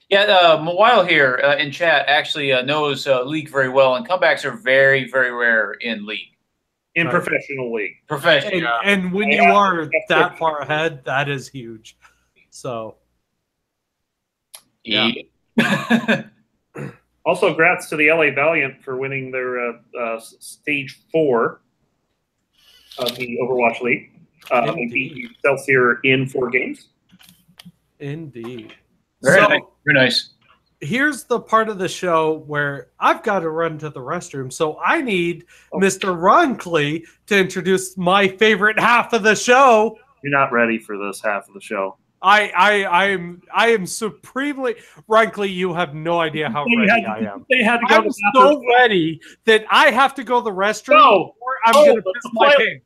Yeah, Mawile here in chat actually knows League very well, and comebacks are very, very rare in League. In professional league. Professional. And when you are that far ahead, that is huge. So, yeah. Also, congrats to the LA Valiant for winning their Stage 4 of the Overwatch League. They beat Excelsior in 4 games. Indeed. Very nice. Here's the part of the show where I've got to run to the restroom, so I need Mr. Roncliffe to introduce my favorite half of the show. You're not ready for this half of the show. I am supremely Roncliffe. You have no idea how ready I am. They had to go. I'm so ready that I have to go to the restroom. Or I'm gonna piss my pants.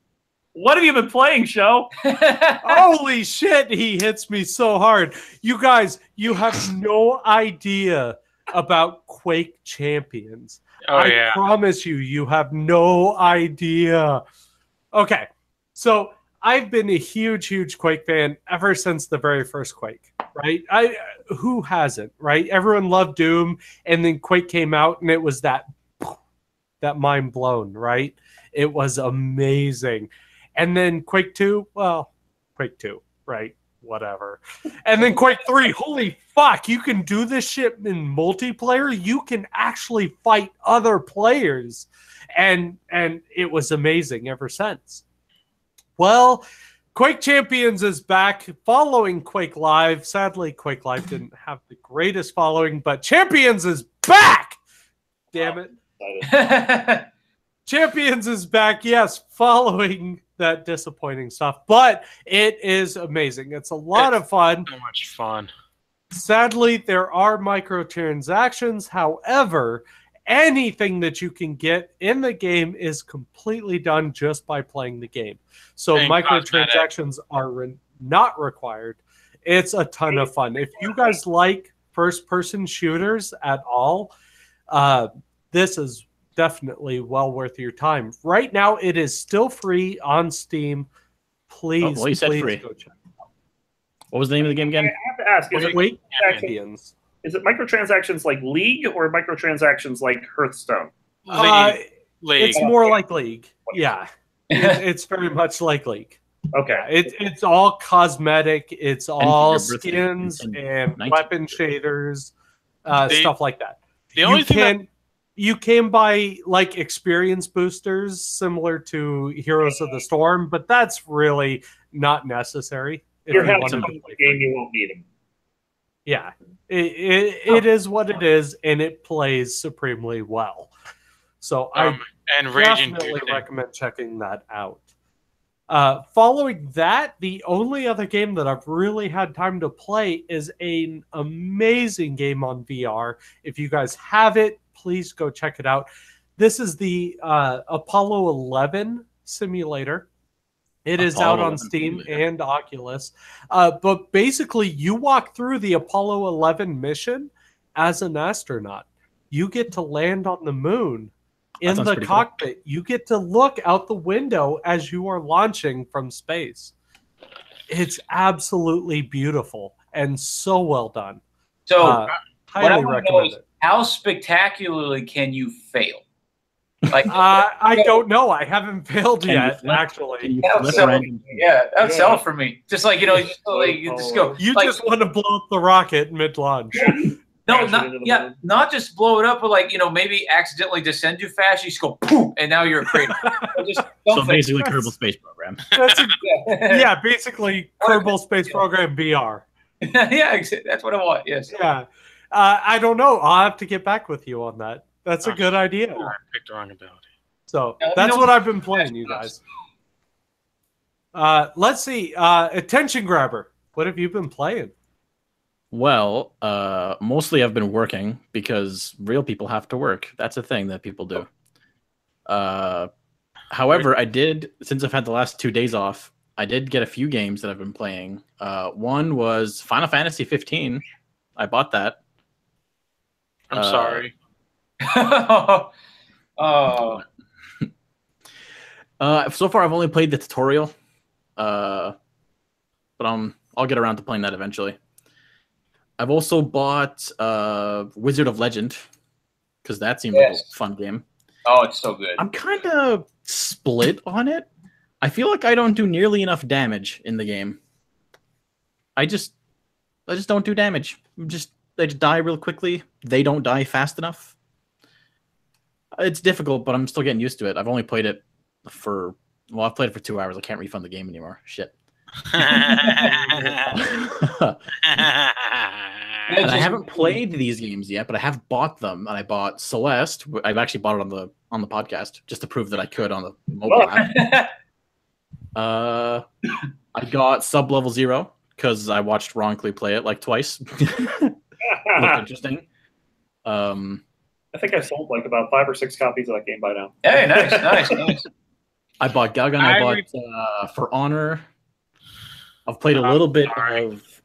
What have you been playing, Show? Holy shit, he hits me so hard. You guys, you have no idea about Quake Champions. I promise you, you have no idea. Okay, so I've been a huge, huge Quake fan ever since the very first Quake. right? Who hasn't, right? Everyone loved Doom, and then Quake came out, and it was that mind blown, right? It was amazing. And then Quake 2, well, Quake 2, right? Whatever. And then Quake 3, holy fuck, you can do this shit in multiplayer. You can actually fight other players. And it was amazing ever since. Well, Quake Champions is back following Quake Live. Sadly, Quake Live didn't have the greatest following, but Champions is back! Damn it. Champions is back, yes, following that disappointing stuff, but it is amazing. It's a lot of fun. So much fun. Sadly, there are microtransactions. However, anything that you can get in the game is completely done just by playing the game. So microtransactions are not required. It's a ton of fun. If you guys like first-person shooters at all, this is definitely well worth your time. Right now, it is still free on Steam. Please, you said please free. go check it out. What was the name of the game again? I have to ask, Champions. Is it microtransactions like League or microtransactions like Hearthstone? League. It's more like League. Yeah. It's very much like League. Okay. It's all cosmetic. It's all skins and weapon shaders, stuff like that. The only thing you can buy like experience boosters similar to Heroes of the Storm, but that's really not necessary. If you want to play the game, you won't need them. Yeah, it is what it is, and it plays supremely well. So I definitely recommend checking that out. Following that, the only other game that I've really had time to play is an amazing game on VR. If you guys have it, please go check it out. This is the Apollo 11 simulator. It is out on Steam and Oculus. But basically, you walk through the Apollo 11 mission as an astronaut. You get to land on the moon in the cockpit. Cool. You get to look out the window as you are launching from space. It's absolutely beautiful and so well done. So, highly recommend it. How spectacularly can you fail? Like I don't know. I haven't failed yet, actually. That'll sell for me. Just like, you just go. You just want to blow up the rocket mid-launch. No, not just blow it up, but like, maybe accidentally descend too fast. You just go poof, and now you're a crater. So basically, Kerbal Space Program. Yeah, basically Kerbal Space Program VR. Yeah, that's what I want. Yes. Yeah. I don't know. I'll have to get back with you on that. That's a good idea. I picked the wrong ability. So that's what I've been playing, you guys. Let's see. Attention Grabber. What have you been playing? Well, mostly I've been working because real people have to work. That's a thing that people do. However, since I've had the last 2 days off, I did get a few games that I've been playing. One was Final Fantasy 15. I bought that. I'm sorry. Oh. So far, I've only played the tutorial, but I'll get around to playing that eventually. I've also bought Wizard of Legend because that seems like a fun game. Oh, it's so good. I'm kind of split on it. I feel like I don't do nearly enough damage in the game. I just don't do damage. They just die real quickly. They don't die fast enough. It's difficult, but I'm still getting used to it. I've only played it for 2 hours. I can't refund the game anymore. Shit. And I haven't played these games yet, but I have bought them. And I bought Celeste. I've actually bought it on the podcast just to prove that I could on the mobile app. I got Sub-Level 0 because I watched Ronclay play it like twice. Looked interesting. I think I've sold like about 5 or 6 copies of that game by now. Hey, nice. I bought Gagan. I bought For Honor. I've played a little bit of.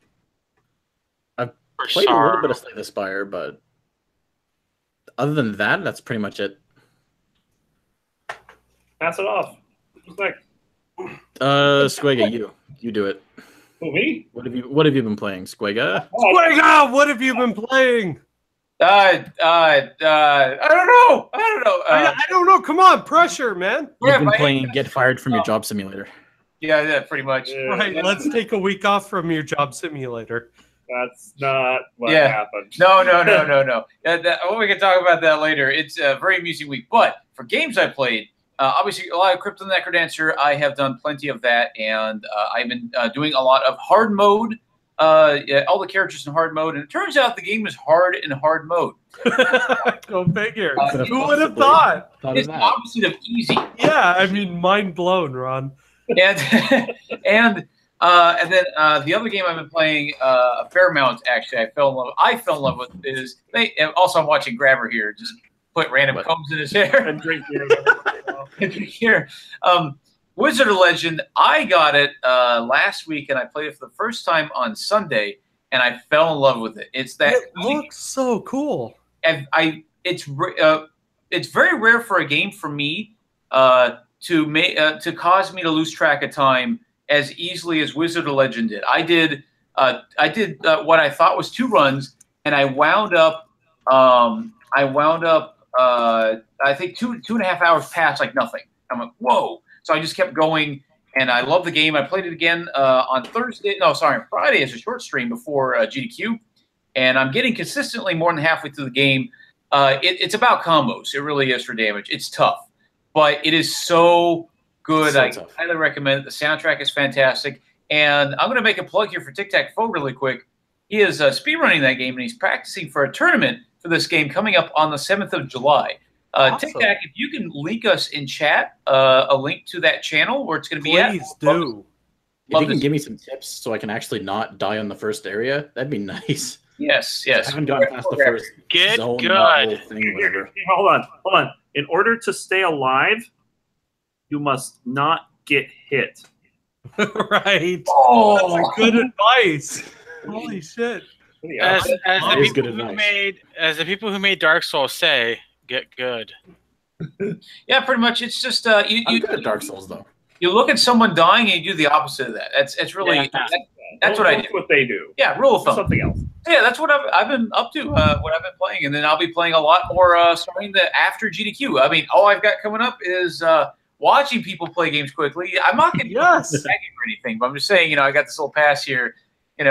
I've played a little bit of Slay the Spire, but other than that, that's pretty much it. Pass it off. Who's next? Squigga, you do it. Who, me? What have you been playing, Squega? Squega, what have you been playing? I don't know. I don't know. Come on, pressure, man. You've been playing Get Fired from Your Job Simulator. Yeah, pretty much. Right, let's take a week off from your job simulator. That's not what happened. No. We can talk about that later. It's a very amusing week. But for games I played, obviously a lot of Crypt of the Necrodancer. I have done plenty of that, and I've been doing a lot of hard mode. All the characters in hard mode, and it turns out the game is hard in hard mode. Go figure. Who would have thought? It's the opposite of easy. Yeah, I mean, mind blown, Ron. And then the other game I've been playing a fair amount, actually, I fell in love with is and also I'm watching Grabber here, just put random combs in his hair And drink here. Wizard of Legend, I got it last week, and I played it for the first time on Sunday, and I fell in love with it. It looks so cool. And it's very rare for a game for me to cause me to lose track of time as easily as Wizard of Legend did. I did what I thought was 2 runs, and I wound up I think two and a half hours passed like nothing. I'm like, whoa. So I just kept going, and I love the game. I played it again on Friday as a short stream before GDQ, and I'm getting consistently more than halfway through the game. It's about combos. It really is for damage. It's tough, but it is so good. I highly recommend it. The soundtrack is fantastic, and I'm going to make a plug here for Tic Tac Foe really quick. He is speedrunning that game, and he's practicing for a tournament for this game coming up on the 7th of July. Awesome. Tic Tac, if you can link us in chat a link to that channel where it's going to be at. Please do. If you can give me some tips so I can actually not die on the first area, that'd be nice. Yes. I haven't gotten past the first Get zone, good. thing, whatever. Hold on. In order to stay alive, you must not get hit. Right. Oh, that's good advice. Holy shit. As the people who made Dark Souls say, get good. Yeah, pretty much. It's just I'm good at Dark Souls though. You look at someone dying and you do the opposite of that. It's really that's what I do. That's what they do. Yeah, rule of thumb. Something else. Yeah, that's what I've been up to. What I've been playing, and then I'll be playing a lot more starting after GDQ. I mean, all I've got coming up is watching people play games quickly. I'm not going to do or anything, but I'm just saying, I got this little pass here, and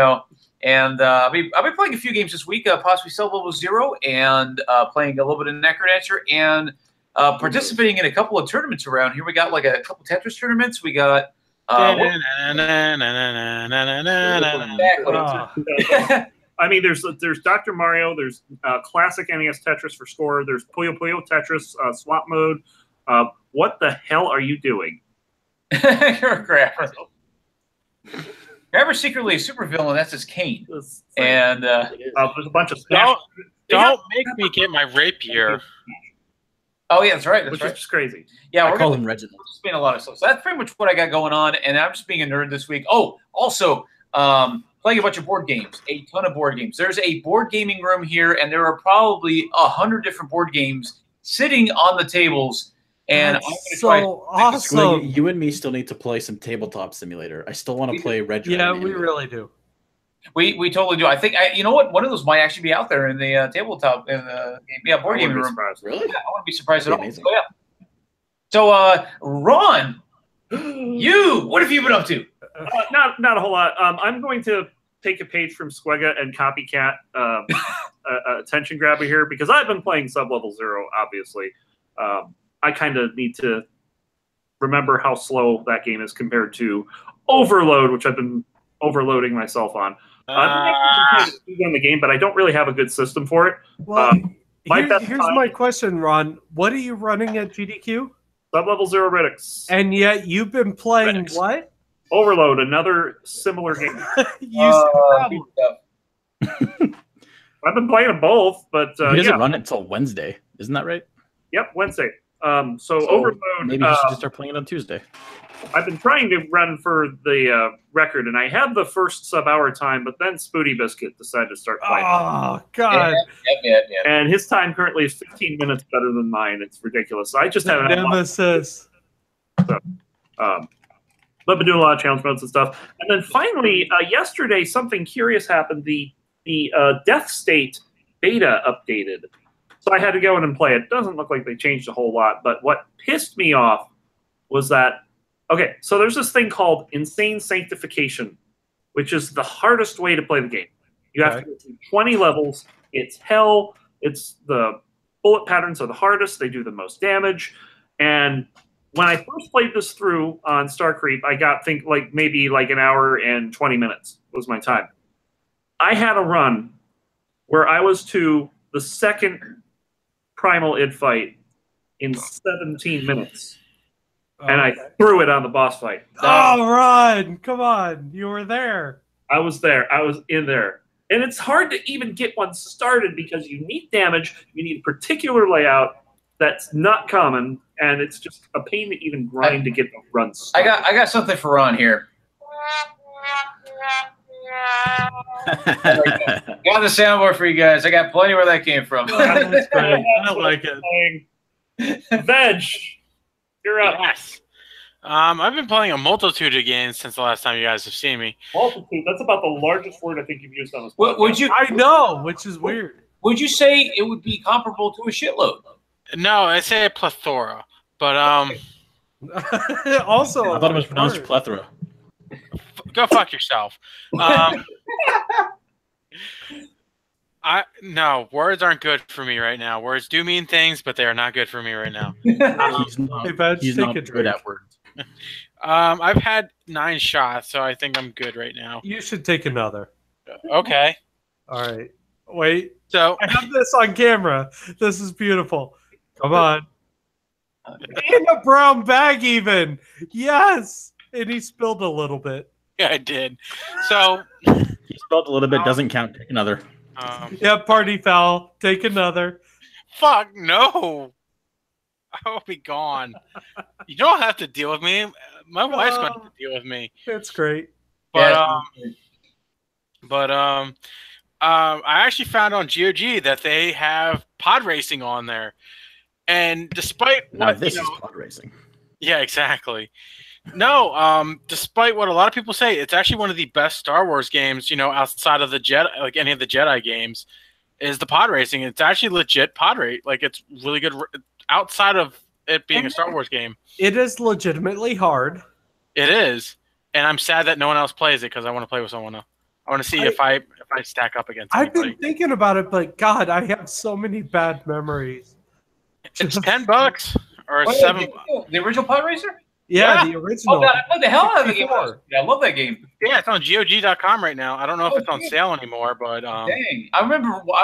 I'll be playing a few games this week, possibly Sub Level 0, and playing a little bit of Necrodancer, and participating in a couple of tournaments around here. We got like a couple Tetris tournaments. We got. I mean, there's Dr. Mario, there's classic NES Tetris for score, there's Puyo Puyo Tetris swap mode. What the hell are you doing? You're a Grabber. Grabber's secretly a supervillain. That's his cane. And there's a bunch of stuff. Don't make me get my rapier. Oh yeah, that's right. Which is just crazy. Yeah, I call him Reginald. We're just being a lot of stuff. So that's pretty much what I got going on, and I'm just being a nerd this week. Oh, also playing a bunch of board games, a ton of board games. There's a board gaming room here, and there are probably 100 different board games sitting on the tables. And That's I'm going to so awesome. Squiggy, you and me still need to play some Tabletop Simulator. I still want to play Red Dragon. Yeah, we really do. We totally do. I think you know what? One of those might actually be out there in the tabletop in the board gaming room. Really? Yeah, I wouldn't be surprised at all. Amazing. So, yeah. So Ron, what have you been up to? Not a whole lot. I'm going to take a page from Squega and copycat attention grabber here because I've been playing Sub Level 0, obviously. I kind of need to remember how slow that game is compared to Overload, which I've been overloading myself on. I'm on the game, but I don't really have a good system for it. Well, here's my question, Ron. What are you running at GDQ? Sub Level 0 Riddix. And yet you've been playing Riddix. What? Overload, another similar game. I've been playing them both, but he doesn't run it until Wednesday, isn't that right? Yep, Wednesday. So Overload. Maybe you should just start playing it on Tuesday. I've been trying to run for the record, and I had the first sub-hour time, but then Spooty Biscuit decided to start playing. Oh, God. Yeah. And his time currently is 15 minutes better than mine. It's ridiculous. I just haven't. Nemesis. But been doing a lot of challenge modes and stuff. And then finally, yesterday, something curious happened. The Death State beta updated. So I had to go in and play it. Doesn't look like they changed a whole lot. But what pissed me off was that, okay, so there's this thing called Insane Sanctification, which is the hardest way to play the game. You have to go through 20 levels. It's hell. It's the bullet patterns are the hardest. They do the most damage. And when I first played this through on Star Creep, I got maybe an hour and 20 minutes was my time. I had a run where I was to the second Primal Id fight in 17 minutes. And I threw it on the boss fight. Run! Come on. You were there. I was there. I was in there. And it's hard to even get one started because you need damage. You need a particular layout that's not common. And it's just a pain to even grind to get the run started. I got something for Ron here. Got the soundboard for you guys. I got plenty where that came from. That's great. I like it. Veg, you're up. Yes. I've been playing a multitude of games since the last time you guys have seen me. Multitude. That's about the largest word I think you've used on this podcast. Would you? I know, which is weird. Would you say it would be comparable to a shitload? No, I say a plethora, but Also, I thought it was pronounced plethora. Go fuck yourself. No, words aren't good for me right now. Words do mean things, but they are not good for me right now. He's not, Hey, Veg, he's take not a good drink. at words. I've had 9 shots, so I think I'm good right now. You should take another. Okay. All right. Wait. So I have this on camera. This is beautiful. Come on. In a brown bag, even. Yes. And he spilled a little bit. yeah, I did. So He spelled a little bit, doesn't count. Take another. Yeah, party foul. Take another. fuck no. I will be gone. You don't have to deal with me. My wife's going to deal with me. It's great. But Yeah. I actually found on GOG that they have pod racing on there, and despite Now what this you is know, pod racing. yeah, exactly. No, despite what a lot of people say, it's actually one of the best Star Wars games. You know, outside of the Jedi, like any of the Jedi games, is the pod racing. It's actually legit pod race. Like it's really good outside of it being a Star Wars game. It is legitimately hard. It is, and I'm sad that no one else plays it because I want to play with someone else. I want to see if I stack up against I've anybody. been thinking about it, but God, I have so many bad memories. It's $10 or Wait, $7. the original Pod Racer? Yeah, Yeah. the original. Oh god, I played the hell out of the game. 64. Yeah, I love that game. Yeah, it's on GOG.com right now. I don't know if it's on shit. sale anymore, but Dang, I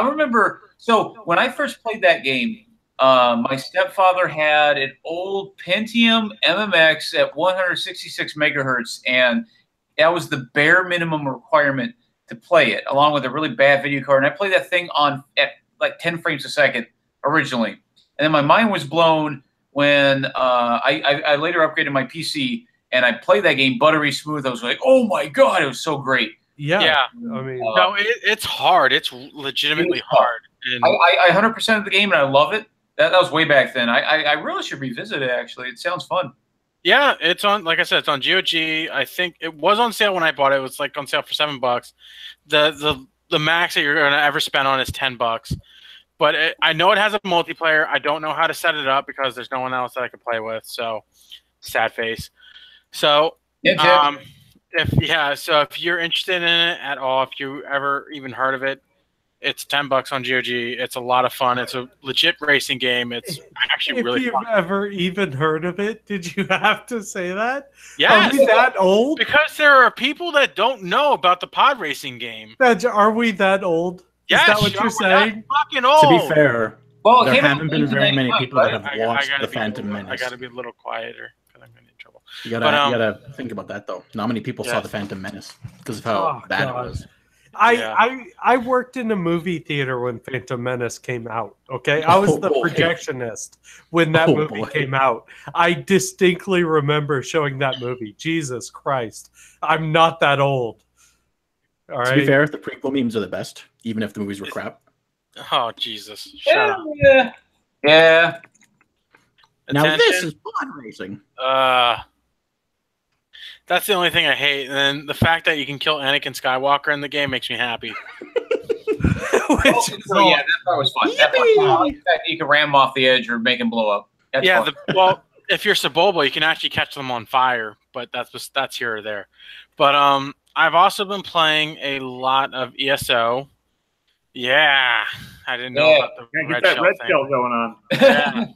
remember. So when I first played that game, my stepfather had an old Pentium MMX at 166 megahertz, and that was the bare minimum requirement to play it, along with a really bad video card. And I played that thing at like 10 frames a second originally, and then my mind was blown when I later upgraded my PC and I played that game buttery smooth. I was like, oh my god, it was so great. Yeah. yeah. I mean, No, it's hard. It's legitimately It's tough. hard. And I 100% of the game and I love it. That was way back then. I really should revisit it. Actually, it sounds fun. yeah, it's on. Like I said, it's on GOG. I think it was on sale when I bought it. It was like on sale for $7. The max that you're gonna ever spend on is $10. But I know it has a multiplayer. I don't know how to set it up because there's no one else that I can play with. So sad face. So Yeah, if you're interested in it at all, if you ever even heard of it, it's $10 on GOG. It's a lot of fun. It's a legit racing game. It's actually if really you've fun. ever even heard of it, did you have to say that? Yes, Are we that old? because there are people that don't know about the pod racing game. Are we that old? Yes, Is that what Sean, you're we're not saying? fucking old. To be fair, well, it there came out haven't in been very many 1999, people that right? have watched gotta The Phantom I Menace. gotta be a little quieter because I'm gonna get in trouble. You but, gotta think about that though. Not many people saw Yes. The Phantom Menace because of how Oh, bad God. it was. I worked in a movie theater when Phantom Menace came out. Okay, I was Oh, the boy. projectionist when that Oh, movie boy. came out. I distinctly remember showing that movie. Jesus Christ, I'm not that old. All right. To be fair, the prequel memes are the best, even if the movies were crap. Oh Jesus! Shut Yeah, up. yeah. Now Attention. this is pod racing. That's the only thing I hate. And then the fact that you can kill Anakin Skywalker in the game makes me happy. So yeah, that part was fun. That part, you can ram him off the edge or make him blow up. That's fun. Well, if you're Sebulba, you can actually catch them on fire, but that's here or there. But I've also been playing a lot of ESO. Yeah, I didn't know about the red shell going on. Yeah.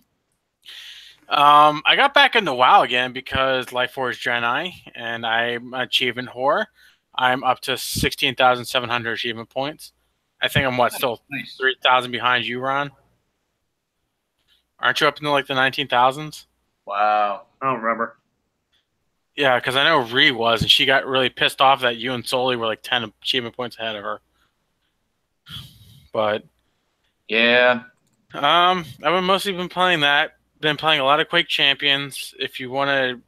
I got back into WoW again because LifeForge Draenei, and I'm achievement whore. I'm up to 16,700 achievement points. I think I'm still 3,000 behind you, Ron. Aren't you up into like the 19,000s? Wow, I don't remember. Yeah, because I know Ree was, and she got really pissed off that you and Soli were like 10 achievement points ahead of her. But yeah, I've mostly been playing that. Been playing a lot of Quake Champions. If you wanna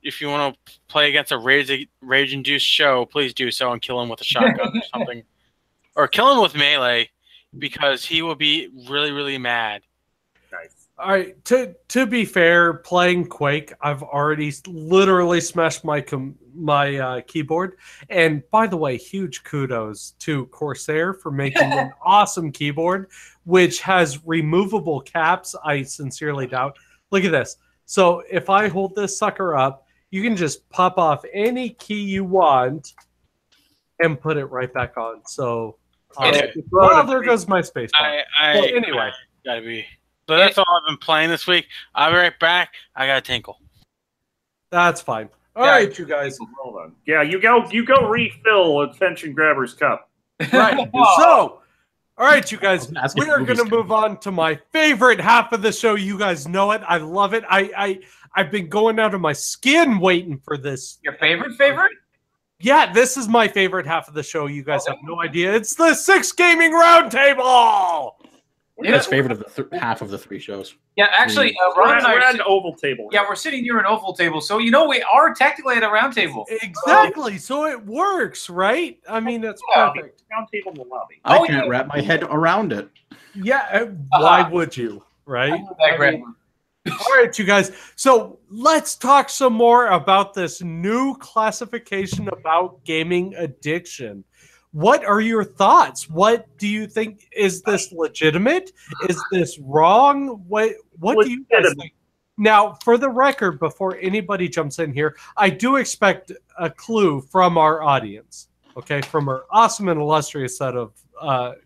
play against a rage-induced show, please do so and kill him with a shotgun or something, or kill him with melee, because he will be really, really mad. Nice. All right. To be fair, playing Quake, I've already literally smashed my keyboard. And by the way, huge kudos to Corsair for making an awesome keyboard, which has removable caps. I sincerely doubt. Look at this. So if I hold this sucker up, you can just pop off any key you want and put it right back on. So, well, there goes my space bar. Anyway. Gotta be. So that's all I've been playing this week. I'll be right back. I got to tinkle. That's fine. All right, you guys. Hold on. Yeah, you go refill Attention Grabber's cup. Right. So, all right, you guys. We are going to move on to my favorite half of the show. You guys know it. I love it. I've been going out of my skin waiting for this. Your favorite? Yeah, this is my favorite half of the show. You guys have no idea. It's the Six Gaming Roundtable. That's favorite of the half of the three shows. Yeah, actually, Ron and I we're at an oval table. Yeah, we're sitting near an oval table, so we are technically at a round table. Exactly. So it works, right? I mean, that's perfect. Round table in the lobby. I can't wrap my head around it. Yeah, why would you, right? All right, you guys. So let's talk some more about this new classification about gaming addiction. What are your thoughts? What do you think? Is this legitimate? Is this wrong? What do you guys think? Now, for the record, before anybody jumps in here, I do expect a clue from our audience, okay? From our awesome and illustrious set of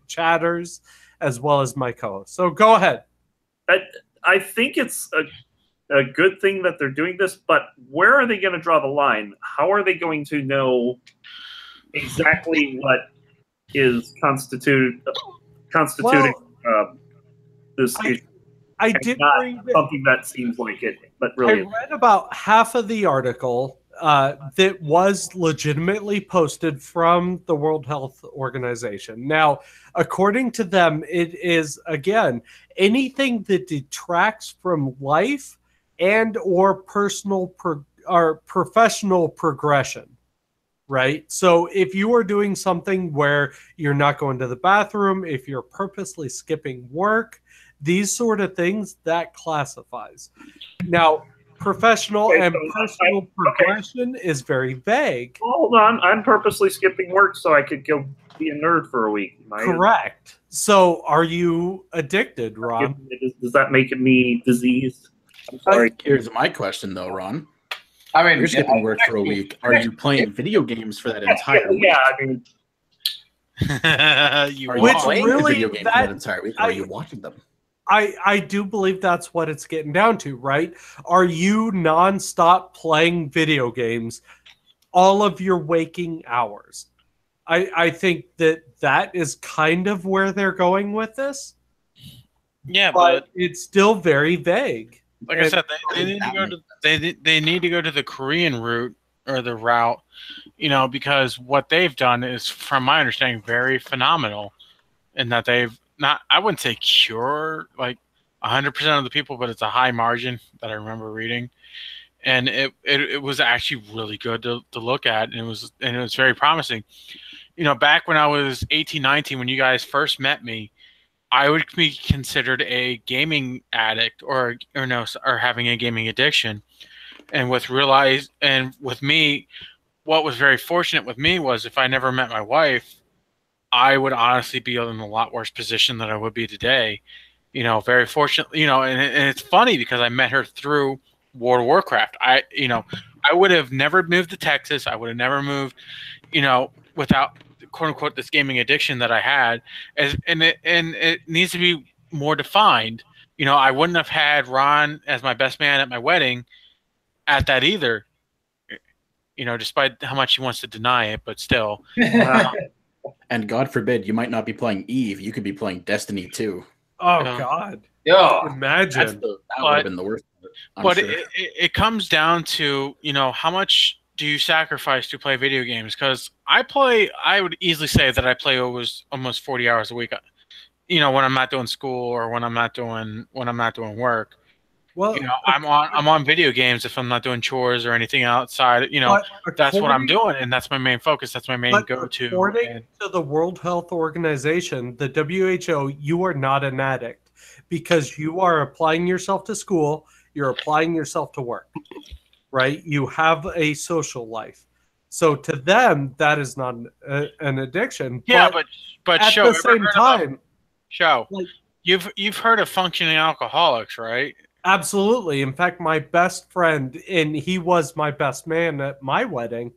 chatters, as well as my co-host. So go ahead. I think it's a good thing that they're doing this, but where are they going to draw the line? How are they going to know exactly what is constituting this issue? I did read something that seems like it, but really, I read about half of the article that was legitimately posted from the World Health Organization. Now, according to them, it is, again, anything that detracts from life and or personal or professional progression. Right? So if you are doing something where you're not going to the bathroom, if you're purposely skipping work, these sort of things, that classifies. Now, professional and personal progression is very vague. Hold on. I'm purposely skipping work so I could go be a nerd for a week. Correct. So are you addicted, Ron? Does that make me diseased? I'm sorry. Here's my question, though, Ron. I mean, you're skipping work for a week. Are you playing video games for that entire week? Yeah, I mean, are you playing video games for that entire week? Or are you watching them? I do believe that's what it's getting down to, right? Are you nonstop playing video games all of your waking hours? I think that is kind of where they're going with this. Yeah, but it's still very vague. Like I said, they need to go to they need to go to the Korean route or the route, because what they've done is, from my understanding, very phenomenal, in that they've not, I wouldn't say cure like 100% of the people, but it's a high margin that I remember reading, and it was actually really good to look at, and it was very promising. Back when I was 18, 19, when you guys first met me, I would be considered a gaming addict or having a gaming addiction. And with me, what was very fortunate with me was if I never met my wife, I would honestly be in a lot worse position than I would be today. Very fortunate, and it's funny because I met her through World of Warcraft. I would have never moved to Texas. I would have never moved, without quote unquote this gaming addiction that I had, and it needs to be more defined. I wouldn't have had Ron as my best man at my wedding at that either. Despite how much he wants to deny it, but still. And God forbid, you might not be playing Eve. You could be playing Destiny 2. Oh, God. Yeah. Imagine. That would have been the worst. But sure. it comes down to, how much do you sacrifice to play video games? Because I would easily say that I play almost 40 hours a week, when I'm not doing school or when I'm not doing work. Well, I'm on video games if I'm not doing chores or anything outside. That's what I'm doing, and that's my main focus. That's my main go-to. According to the World Health Organization, the WHO, you are not an addict because you are applying yourself to school. You're applying yourself to work, right? You have a social life. So to them, that is not an addiction. Yeah, but at the same time, you've heard of functioning alcoholics, right? Absolutely. In fact, my best friend, and he was my best man at my wedding,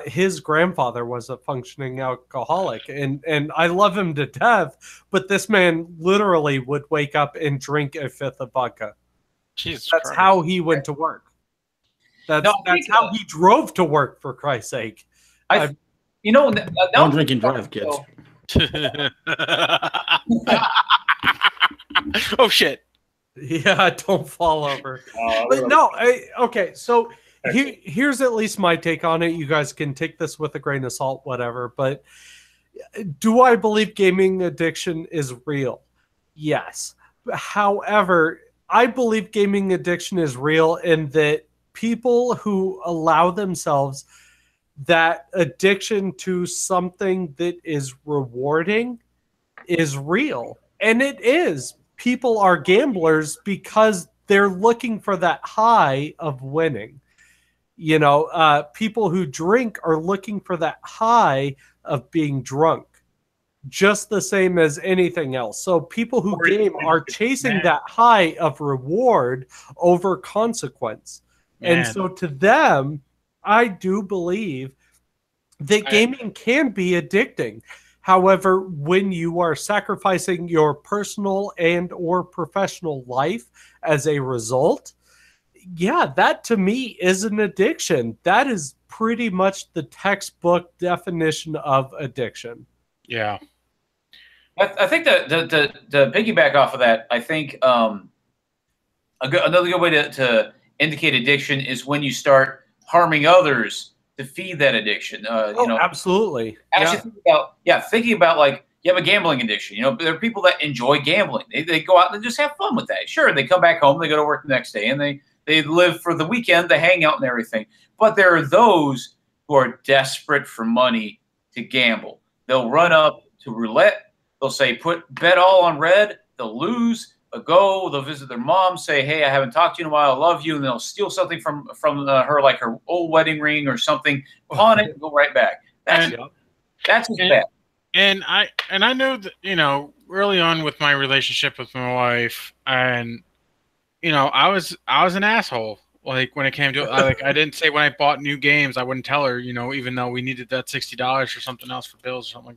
his grandfather was a functioning alcoholic, and I love him to death, but this man literally would wake up and drink a fifth of vodka. Jesus That's Christ. how he went to work. That's how he drove to work, for Christ's sake. Don't drink and drive, kids. Oh, shit. Yeah, don't fall over. But no, okay, so here's at least my take on it. You guys can take this with a grain of salt, whatever. But do I believe gaming addiction is real? Yes. However, I believe gaming addiction is real in that people who allow themselves that addiction to something that is rewarding is real. And it is. People are gamblers because they're looking for that high of winning. People who drink are looking for that high of being drunk, just the same as anything else. So people who game are chasing that high of reward over consequence. Man. And so to them, I do believe that gaming can be addicting. However, when you are sacrificing your personal and or professional life as a result, yeah, that to me is an addiction. That is pretty much the textbook definition of addiction. Yeah. I think the piggyback off of that, I think another good way to indicate addiction is when you start harming others to feed that addiction. Absolutely. Actually, thinking about like you have a gambling addiction. There are people that enjoy gambling. They go out and just have fun with that. Sure, they come back home, they go to work the next day, and they live for the weekend, they hang out and everything. But there are those who are desperate for money to gamble. They'll run up to roulette. They'll say, bet all on red. They'll lose. They'll visit their mom, say, hey, I haven't talked to you in a while, I love you, and they'll steal something from her, like her old wedding ring or something, pawn it, and go right back. That's just bad. And I know that, early on with my relationship with my wife, and I was an asshole. Like when it came to I didn't say when I bought new games, I wouldn't tell her, even though we needed that $60 or something else for bills or something,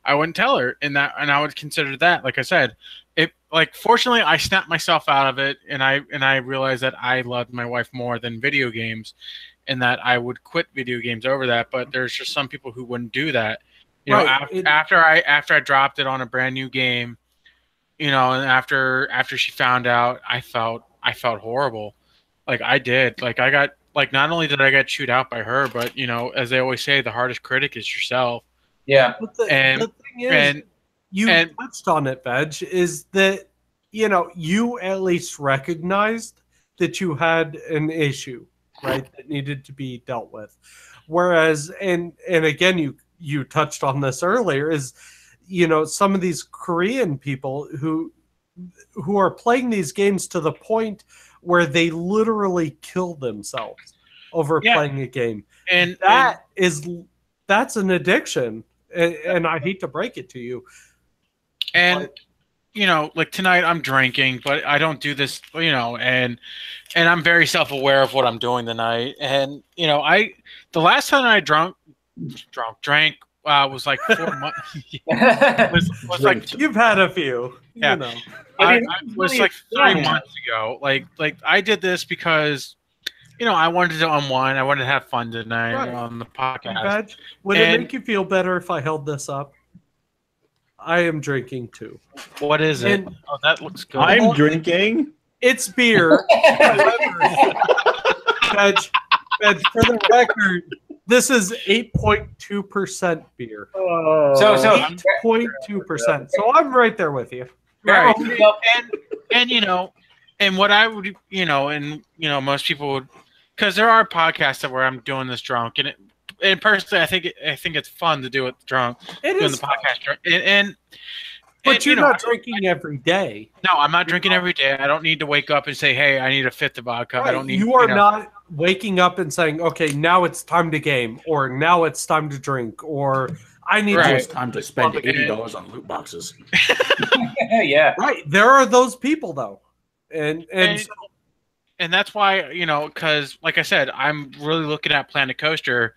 I wouldn't tell her, and I would consider that, like I said, fortunately I snapped myself out of it, and I realized that I loved my wife more than video games, and that I would quit video games over that. But there's just some people who wouldn't do that. After I dropped it on a brand new game, and after she found out, I felt horrible. Like I did. Like I got, not only did I get chewed out by her, but as they always say, the hardest critic is yourself. Yeah. But the thing is, you touched on it, Veg, is that you at least recognized that you had an issue, right, that needed to be dealt with. Whereas, and again, you touched on this earlier, is some of these Korean people who are playing these games to the point where they literally kill themselves. over playing a game. And that's an addiction. And I hate to break it to you. And you know, like tonight I'm drinking, but I don't do this, you know, and I'm very self-aware of what I'm doing tonight. And you know, the last time I drank was like 4 months. was like you've had a few. Yeah, you know. I was like 3 months ago. Like I did this because, you know, I wanted to unwind. I wanted to have fun tonight on the podcast. Would it make you feel better if I held this up? I am drinking too. What is it? Oh, that looks good. I'm drinking. It's beer. Veg, for the record, this is 8.2% beer. So 8.2%. So I'm right there with you. Right. And you know, and what I would, you know, and you know, most people would, because there are podcasts where I'm doing this drunk, and personally, I think it's fun to do it drunk. It doing is the podcast drunk, but you're not drinking every day. No, I'm not drinking every day. I don't need to wake up and say, "Hey, I need a fifth of vodka." Right. I don't need. You are not waking up and saying, "Okay, now it's time to game," or "Now it's time to drink," or "I need It's time to spend $80 on loot boxes." Yeah. Right. There are those people though, and that's why, you know, because like I said, I'm really looking at Planet Coaster.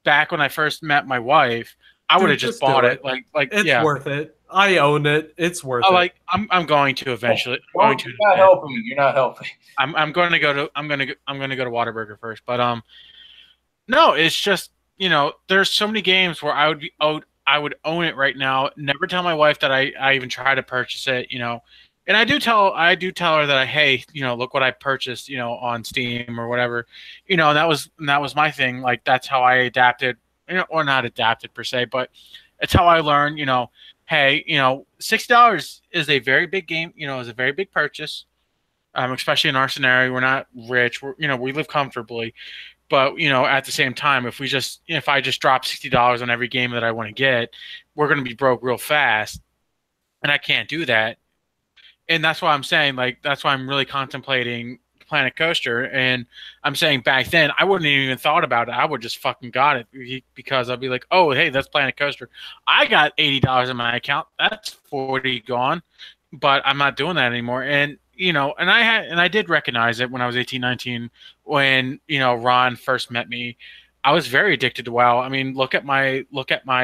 Back when I first met my wife, I would have just bought it. Like it's worth it. I own it. It's worth it. Like I'm going to eventually. You're not helping. You're not helping. I'm going to go to Whataburger first, but no, it's just, you know, there's so many games where I would own it right now. Never tell my wife that I even try to purchase it, you know. And I do tell her that hey, you know, look what I purchased, you know, on Steam or whatever, you know. And that was my thing. Like that's how I adapted, you know, or not adapted per se, but it's how I learned, you know. Hey, you know, $60 is a very big game, you know, is a very big purchase. Especially in our scenario, we're not rich, we live comfortably, but you know, at the same time, if I just drop $60 on every game that I want to get, we're going to be broke real fast, and I can't do that. And that's why I'm saying, like, that's why I'm really contemplating Planet Coaster. And I'm saying back then, I wouldn't even thought about it. I would just fucking got it because I'd be like, oh, hey, that's Planet Coaster. I got $80 in my account. That's 40 gone, but I'm not doing that anymore. And, you know, and I did recognize it when I was 18, 19, when, you know, Ron first met me. I was very addicted to WoW. I mean, look at my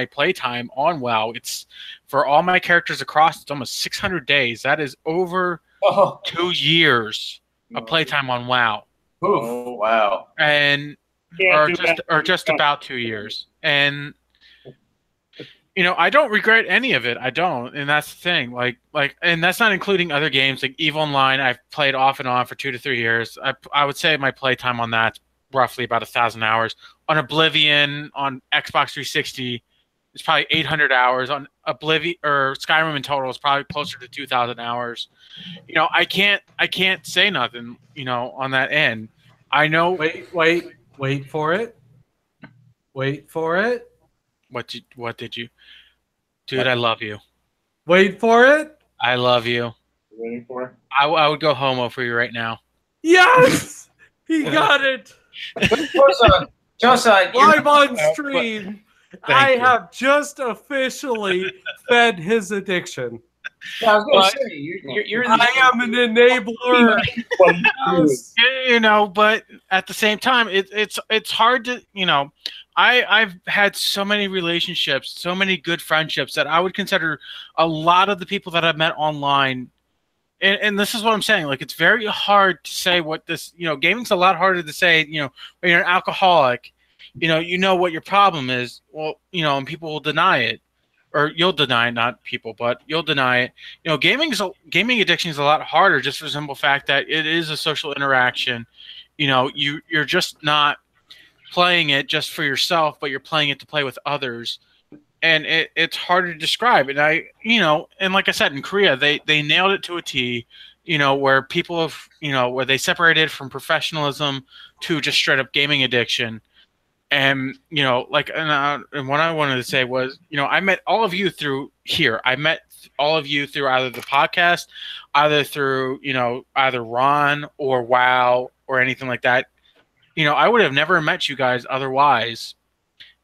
playtime on WoW. It's for all my characters across. It's almost 600 days. That is over 2 years of playtime on WoW. Oh wow! And or just about 2 years. And you know, I don't regret any of it. I don't, and that's the thing. Like, and that's not including other games like EVE Online. I've played off and on for 2 to 3 years. I would say my playtime on that's roughly about 1,000 hours. On Oblivion, on Xbox 360, it's probably 800 hours. On Oblivion or Skyrim in total is probably closer to 2,000 hours. You know, I can't say nothing, you know, on that end. I know. Wait for it. Wait for it. What did you? Dude, I love you. Wait for it. I love you. Waiting for? I would go homo for you right now. Yes! He got it. Joseph, live on stream. I have just officially fed his addiction. Yeah, I was going to say, you're I am an enabler. You know, but at the same time, it's hard to, you know, I've had so many relationships, so many good friendships that I would consider a lot of the people that I've met online. And this is what I'm saying. Like, it's very hard to say what this, you know, gaming's a lot harder to say, you know, when you're an alcoholic, you know what your problem is. Well, you know, and people will deny it, or you'll deny it, not people, but you'll deny it. You know, gaming addiction is a lot harder just for the simple fact that it is a social interaction. You know, you're just not playing it just for yourself, but you're playing it to play with others. And it's harder to describe. And you know, and like I said, in Korea, they nailed it to a T, you know, where people have, you know, where they separated from professionalism to just straight up gaming addiction. And, you know, like, and what I wanted to say was, you know, I met all of you through here. I met all of you through either the podcast, either through, you know, either Ron or WoW or anything like that. I would have never met you guys otherwise.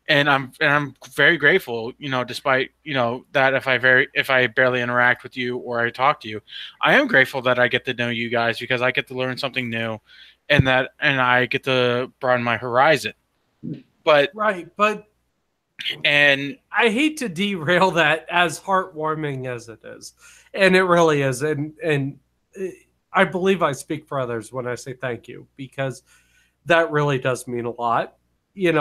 And I'm very grateful, despite, that if I barely interact with you or I talk to you, I am grateful that I get to know you guys because I get to learn something new and I get to broaden my horizon. But and I hate to derail that, as heartwarming as it is. And it really is. And I believe I speak for others when I say thank you, because that really does mean a lot. And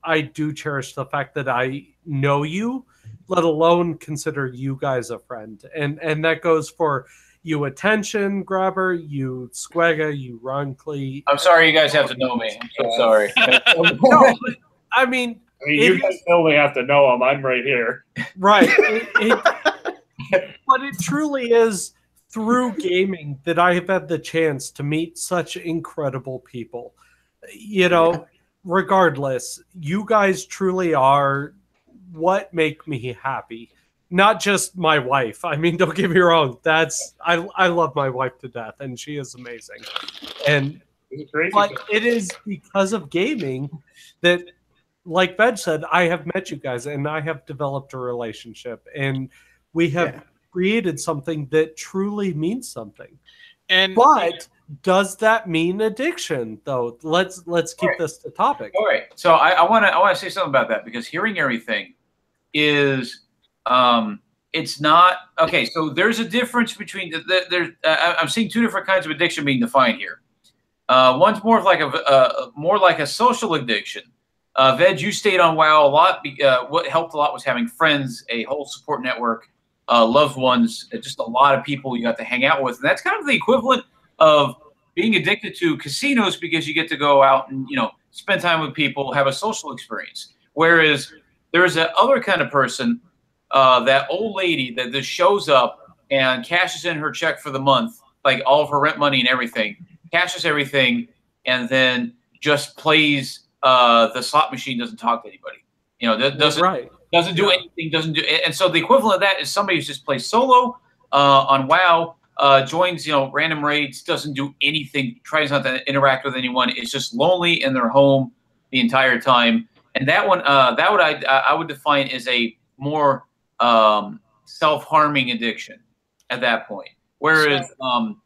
I do cherish the fact that I know you, let alone consider you guys a friend. And that goes for you, Attention Grabber, you, Squega, you, Roncley. I'm sorry you guys have to know me. I'm so sorry. No, I mean, you guys only have to know him. I'm right here. Right. But it truly is through gaming that I have had the chance to meet such incredible people. Regardless, you guys truly are what make me happy. Not just my wife. I mean, don't get me wrong. I love my wife to death, and she is amazing. But it is because of gaming that, like Veg said, I have met you guys, and I have developed a relationship, and we have created something that truly means something. But does that mean addiction, though? Let's keep this the topic. All right. So I want to say something about that, because hearing everything is it's not okay. So there's a difference between I'm seeing two different kinds of addiction being defined here. One's more like a social addiction. Veg, you stayed on WoW a lot. What helped a lot was having friends, a whole support network, loved ones, just a lot of people you got to hang out with. And that's kind of the equivalent of being addicted to casinos, because you get to go out and, spend time with people, have a social experience. Whereas there's that other kind of person, that old lady that just shows up and cashes in her check for the month, like all of her rent money and everything, cashes everything, and then just plays the slot machine, doesn't talk to anybody. Doesn't do anything, and so the equivalent of that is somebody who just plays solo on WoW, joins random raids, doesn't do anything, tries not to interact with anyone, is just lonely in their home the entire time. And that one, I would define as a more self-harming addiction at that point. Whereas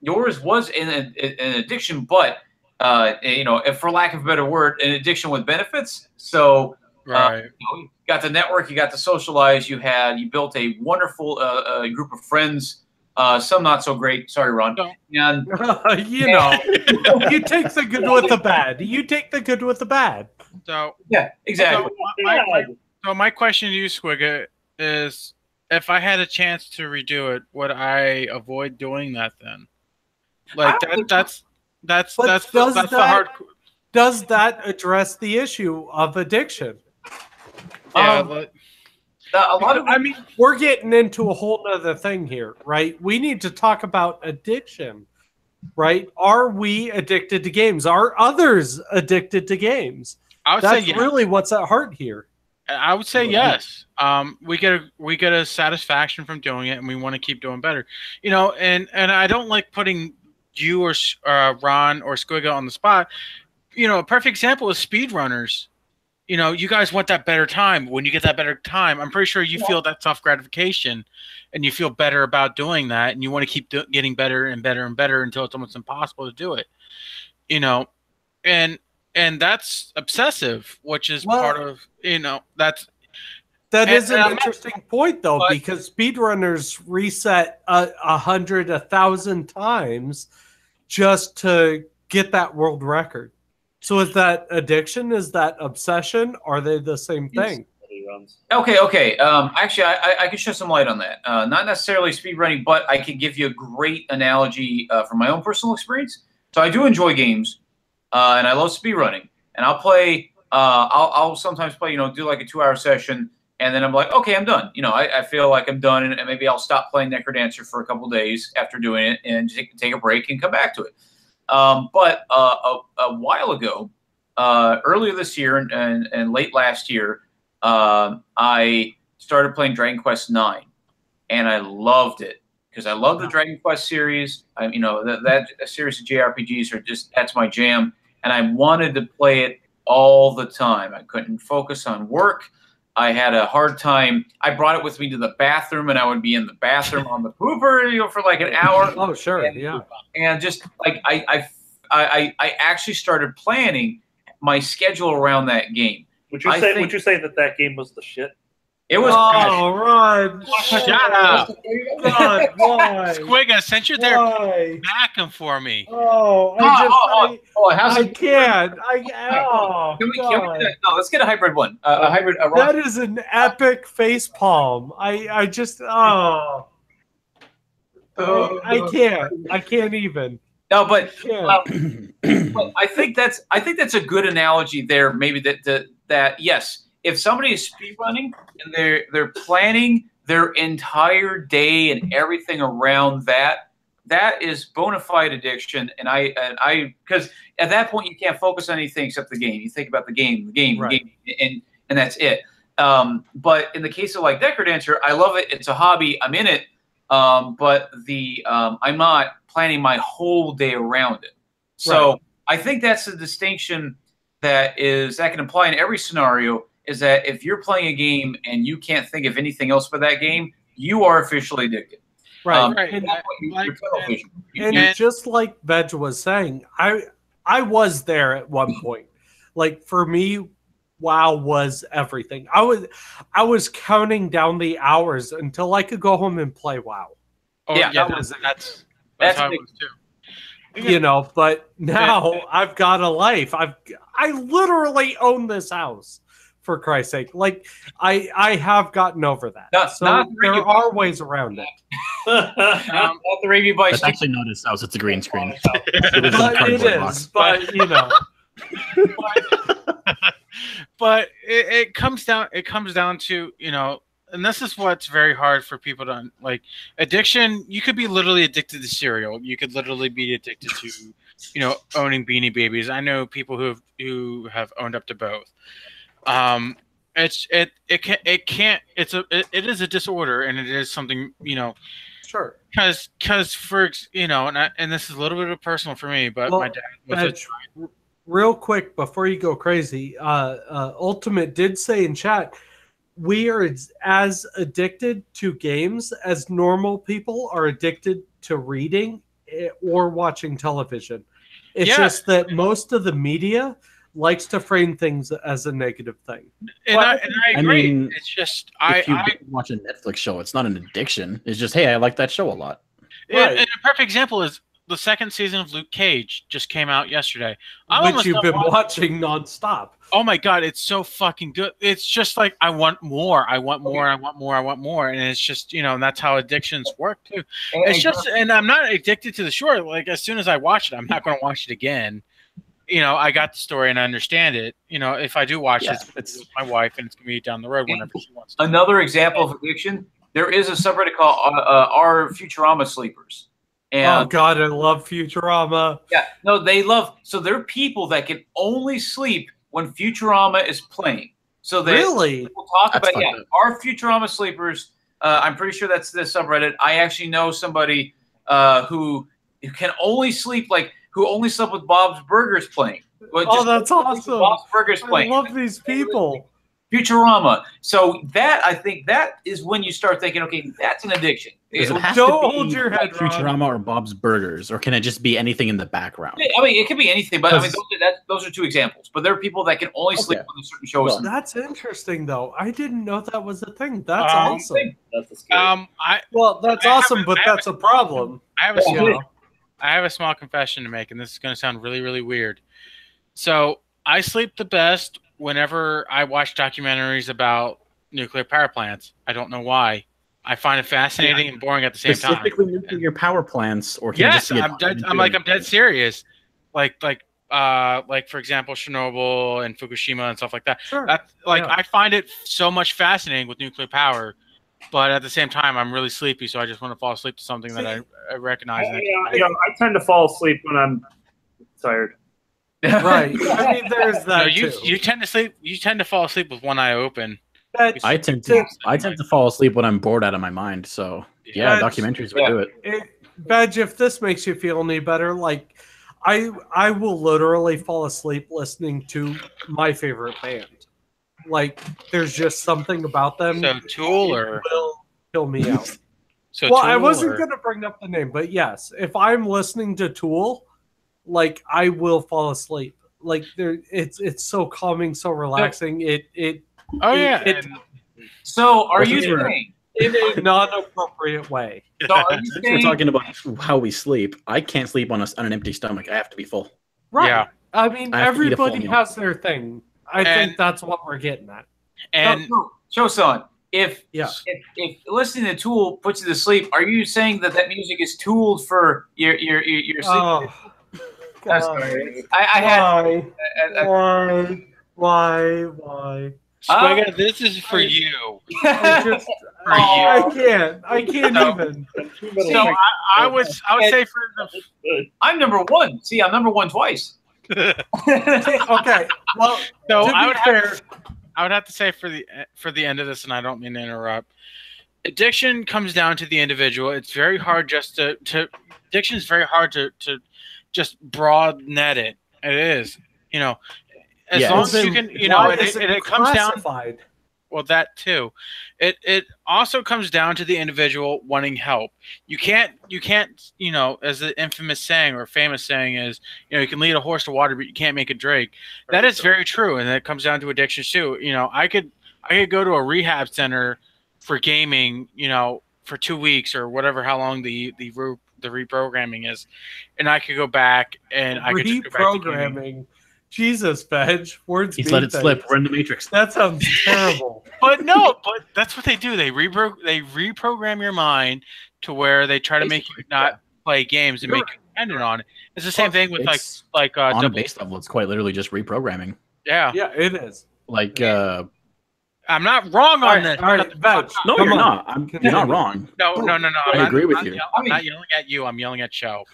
yours was an addiction, but if for lack of a better word, an addiction with benefits. So right. You got the network, you got to socialize, you built a wonderful group of friends. Some not so great. Sorry, Ron. No. And you take the good with the bad. You take the good with the bad. So yeah, exactly. So my question to you, Squigga, is if I had a chance to redo it, would I avoid doing that then? Like that's the hard. Does that address the issue of addiction? Yeah, we're getting into a whole other thing here, right? We need to talk about addiction, right? Are we addicted to games? Are others addicted to games? I would say yes. Really what's at heart here. I would say yes. We get a satisfaction from doing it, and we want to keep doing better. And I don't like putting you or Ron or Squigga on the spot. A perfect example is speedrunners. You guys want that better time. When you get that better time, I'm pretty sure you feel that self gratification, and you feel better about doing that, and you want to keep getting better and better and better until it's almost impossible to do it. And that's obsessive, which is part of that is an interesting point, though, because speedrunners reset 100, 1,000 times just to get that world record. So is that addiction? Is that obsession? Are they the same thing? Okay. Actually, I could shed some light on that. Not necessarily speedrunning, but I could give you a great analogy from my own personal experience. So I do enjoy games, and I love speedrunning. And I'll play. I'll sometimes play. Do like a 2-hour session, and then I'm like, okay, I'm done. I feel like I'm done, and maybe I'll stop playing Necrodancer for a couple days after doing it, and take a break and come back to it. But a while ago, earlier this year and late last year, I started playing Dragon Quest IX, and I loved it because I love the Dragon Quest series. That series of JRPGs that's my jam. and I wanted to play it all the time. I couldn't focus on work. I had a hard time. I brought it with me to the bathroom, and I would be in the bathroom on the pooper, for like an hour. Oh, sure, and, yeah. And just like I actually started planning my schedule around that game. Would you say that game was the shit? It was. Oh, Ron! Shut up. God, why? Squigga, since you're there, Why? back him for me. Oh, How's I it? can't. Can we God. no, let's get a hybrid one. A hybrid. That is an epic face palm. I just I can't. I can't even. No, but, Can't. but I think that's a good analogy there. Maybe that yes, if somebody is speedrunning and they're planning their entire day and everything around that, that is bona fide addiction. And I because at that point you can't focus on anything except the game. You think about the game, Right. and that's it. But in the case of like Decadancer, I love it. It's a hobby. I'm in it. But I'm not planning my whole day around it. So Right. I think that's the distinction that can apply in every scenario, is that if you're playing a game and you can't think of anything else but that game, you are officially addicted. Right. Right. And that's what Like- television. And just like Veg was saying, I was there at one point. Like for me, WoW was everything. I was counting down the hours until I could go home and play WoW. Oh, Yeah, yeah, that that's that's how it big. was too. But now I've got a life. I literally own this house, for Christ's sake. Like I have gotten over that. Not there really. are ways around it. Not the review by That's Steve. actually not his house. It's a green screen. But it is. But But it comes down to, and this is what's very hard for people to like. Addiction, you could be literally addicted to cereal. You could literally be addicted to owning Beanie Babies. I know people who have owned up to both. It is a disorder, and it is something, sure. because for and this is a little bit of personal for me, but Well, my dad was Veg, real quick before you go crazy, Ultimate did say in chat, we are as addicted to games as normal people are addicted to reading or watching television. It's Yeah. just that most of the media likes to frame things as a negative thing. and I agree. mean, It's just If you watch a Netflix show, it's not an addiction. It's just, hey, I like that show a lot. Right. And a perfect example is the second season of Luke Cage just came out yesterday. Which you've been watching nonstop. Oh my god, it's so fucking good. It's just like I want more. I want more. I want more. I want more. And it's just, and that's how addictions work too. It's just, and I'm not addicted to the show. Like as soon as I watch it, I'm not going to watch it again. I got the story and I understand it. If I do watch it, it's with my wife, and it's going to be down the road whenever she wants to. Another example of addiction. There is a subreddit called our Futurama Sleepers. And Oh God, I love Futurama. yeah, no, they love. So there are people that can only sleep when Futurama is playing. So they Really? We'll talk That's about fucked up. our Futurama sleepers. I'm pretty sure that's the subreddit. I actually know somebody who can only sleep who only slept with Bob's Burgers playing. Oh, that's awesome. Bob's Burgers I playing. love these people. Futurama. So I think that is when you start thinking, okay, that's an addiction. Does it have Don't to be hold your head, like Ron. Futurama or Bob's Burgers, or can it just be anything in the background? I mean, it could be anything, but I mean, Because- those are two examples. But there are people that can only sleep Okay. when a certain show is. Well, That's interesting, though. I didn't know that was a thing. That's Um, awesome. That's a scary. Well, that's I have awesome, a- but I have that's a problem. I have a You small, know? I have a small confession to make, and this is going to sound really, really weird. So I sleep the best whenever I watch documentaries about nuclear power plants. I don't know why. I find it fascinating and boring at the same time. Specifically nuclear power plants, or can you Yes, just see I'm dead. I'm dead serious. Like for example, Chernobyl and Fukushima and stuff like that. Sure. That's Yeah. I find it so much fascinating with nuclear power, but at the same time, I'm really sleepy, so I just want to fall asleep to something that I recognize. I tend to fall asleep when I'm tired. Right. I mean, there's No, that you too. you tend to sleep. You tend to fall asleep with one eye open. I tend to fall asleep when I'm bored out of my mind. So yeah, Yeah. documentaries would do it. Veg, if this makes you feel any better, like I will literally fall asleep listening to my favorite band. Like, there's just something about them. So Tool it or will kill me out. so Well, Tool I wasn't or- going to bring up the name, but yes, if I'm listening to Tool, like I will fall asleep. Like it's so calming, so relaxing. Oh yeah. it- and- So are you Sure. saying? in a non-appropriate way. So are you Since we're saying? talking about how we sleep, I can't sleep on an empty stomach. I have to be full. Right. Yeah. I mean, I have to eat a full everybody meal. has their thing. I And- think that's what we're getting at. and Choson, if Yeah. if listening to Tool puts you to sleep, are you saying that music is tooled for your sleep? Oh, I'm God. sorry. I had. Why? Squigga, this is for you. I just, For you. I can't No. even. So I would say for the I'm number one. See, I'm number one twice. Okay, well, so to I be would fair, have to say for the end of this, and I don't mean to interrupt. Addiction comes down to the individual. It's very hard just to addiction is very hard to just broad net it. It is, as Yeah, long it's as you then can, why and is it comes down. classified? Well, that too. It also comes down to the individual wanting help. You can't, as the infamous saying or famous saying is, you can lead a horse to water, but you can't make it drink. That is very true, and it comes down to addiction too. I could go to a rehab center for gaming, for 2 weeks or whatever, how long the reprogramming is, and I could go back and I could just go back to gaming. Reprogramming. Jesus, Veg. Words He's mean let it things. slip. We're in the Matrix. That sounds terrible. But that's what they do. They reprogram your mind to where they try to make you not play games and make you dependent on it. It's the same thing with It's like on a double, base level, it's quite literally just reprogramming. yeah. Yeah, it is. Like, I'm not wrong on this. All right, Veg. no, come you're on. not. You're not Continue. wrong. No. I agree with you. I'm not yelling at you. I'm yelling at Cho.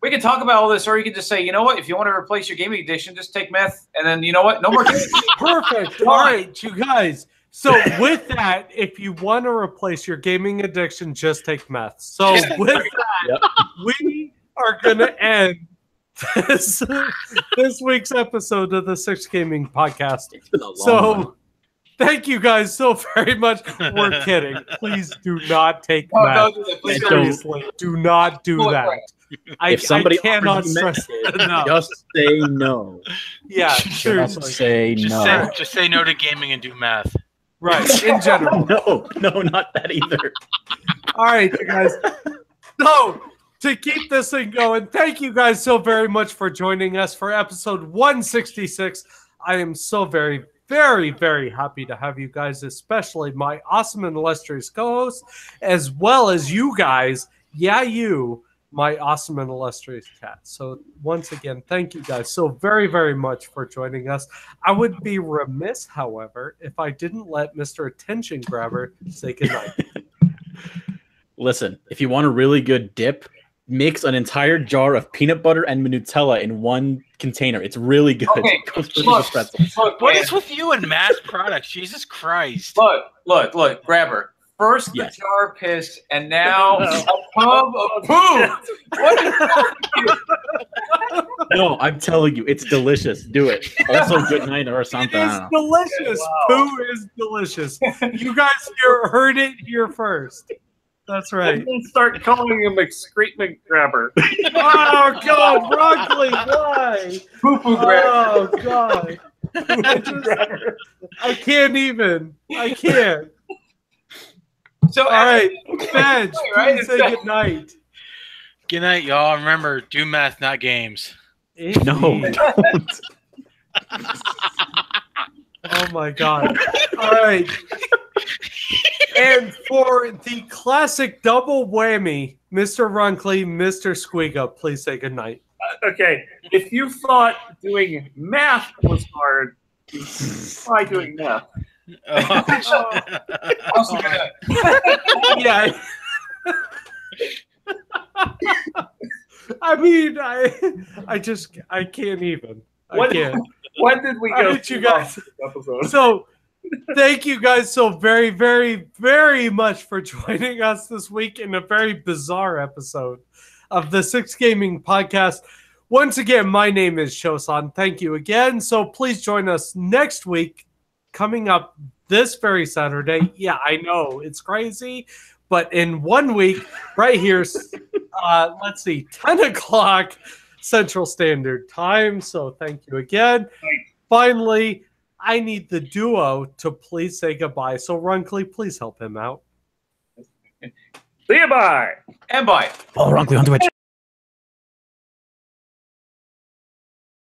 We can talk about all this, or you can just say, you know what? If you want to replace your gaming addiction, just take meth, and then you know what? No more gaming. Perfect. All right, you guys. So with that, if you want to replace your gaming addiction, just take meth. So with that, we are going to end this week's episode of the Six Gaming Podcast. It's been a long So one. thank you guys so very much. We're kidding. Please do not take No, meth. don't do that. Please don't. Seriously, do not do Look, that. right. If somebody I cannot offers you meth, stress enough. just say no. Yeah, Just seriously. say no. Just say no to gaming and do math. Right, in general. No, not that either. All right, you guys. So, to keep this thing going, thank you guys so very much for joining us for episode 166. I am so very, very, very happy to have you guys, especially my awesome and illustrious co-hosts, as well as you guys. Yeah, you, my awesome and illustrious cat. So once again, thank you guys so very, very much for joining us. I would be remiss, however, if I didn't let Mr. Attention Grabber say goodnight. Listen, if you want a really good dip, mix an entire jar of peanut butter and Nutella in one container. It's really good. Okay, It goes with look. the pretzels. Look, What man. is with you and mass products? Jesus Christ. Look, grabber. First Yes. the jar of piss, and now a tub of poo. What is wrong with you? No, I'm telling you, it's delicious. Do it. Also, good night or something. It I is don't know. delicious. Poo is delicious. You guys heard it here first. That's right. We'll start calling him excrement grabber. Oh God, broccoli! Why? Poo poo grabber. Oh God! I can't even. I can't. So, All right, Veg, Right, please say it's- good night. Good night, y'all. Remember, do math, not games. No, Indeed. don't. Oh my God! All right. And for the classic double whammy, Mr. Runkley, Mr. Squigga, please say good night. Okay, if you thought doing math was hard, try doing math. also gonna, Yeah. I mean, I can't even. I What- can't. When did we All go? right, you too guys. long this episode? So, thank you guys so very, very, very much for joining us this week in a very bizarre episode of the Six Gaming Podcast. Once again, my name is Shosan. Thank you again. So please join us next week, coming up this very Saturday. Yeah, I know it's crazy, but in 1 week, right here, let's see, 10 o'clock Central Standard Time. So thank you again. Finally, I need the duo to please say goodbye. So Runkly, please help him out. See you, bye. And bye. Follow Runkley on Twitch.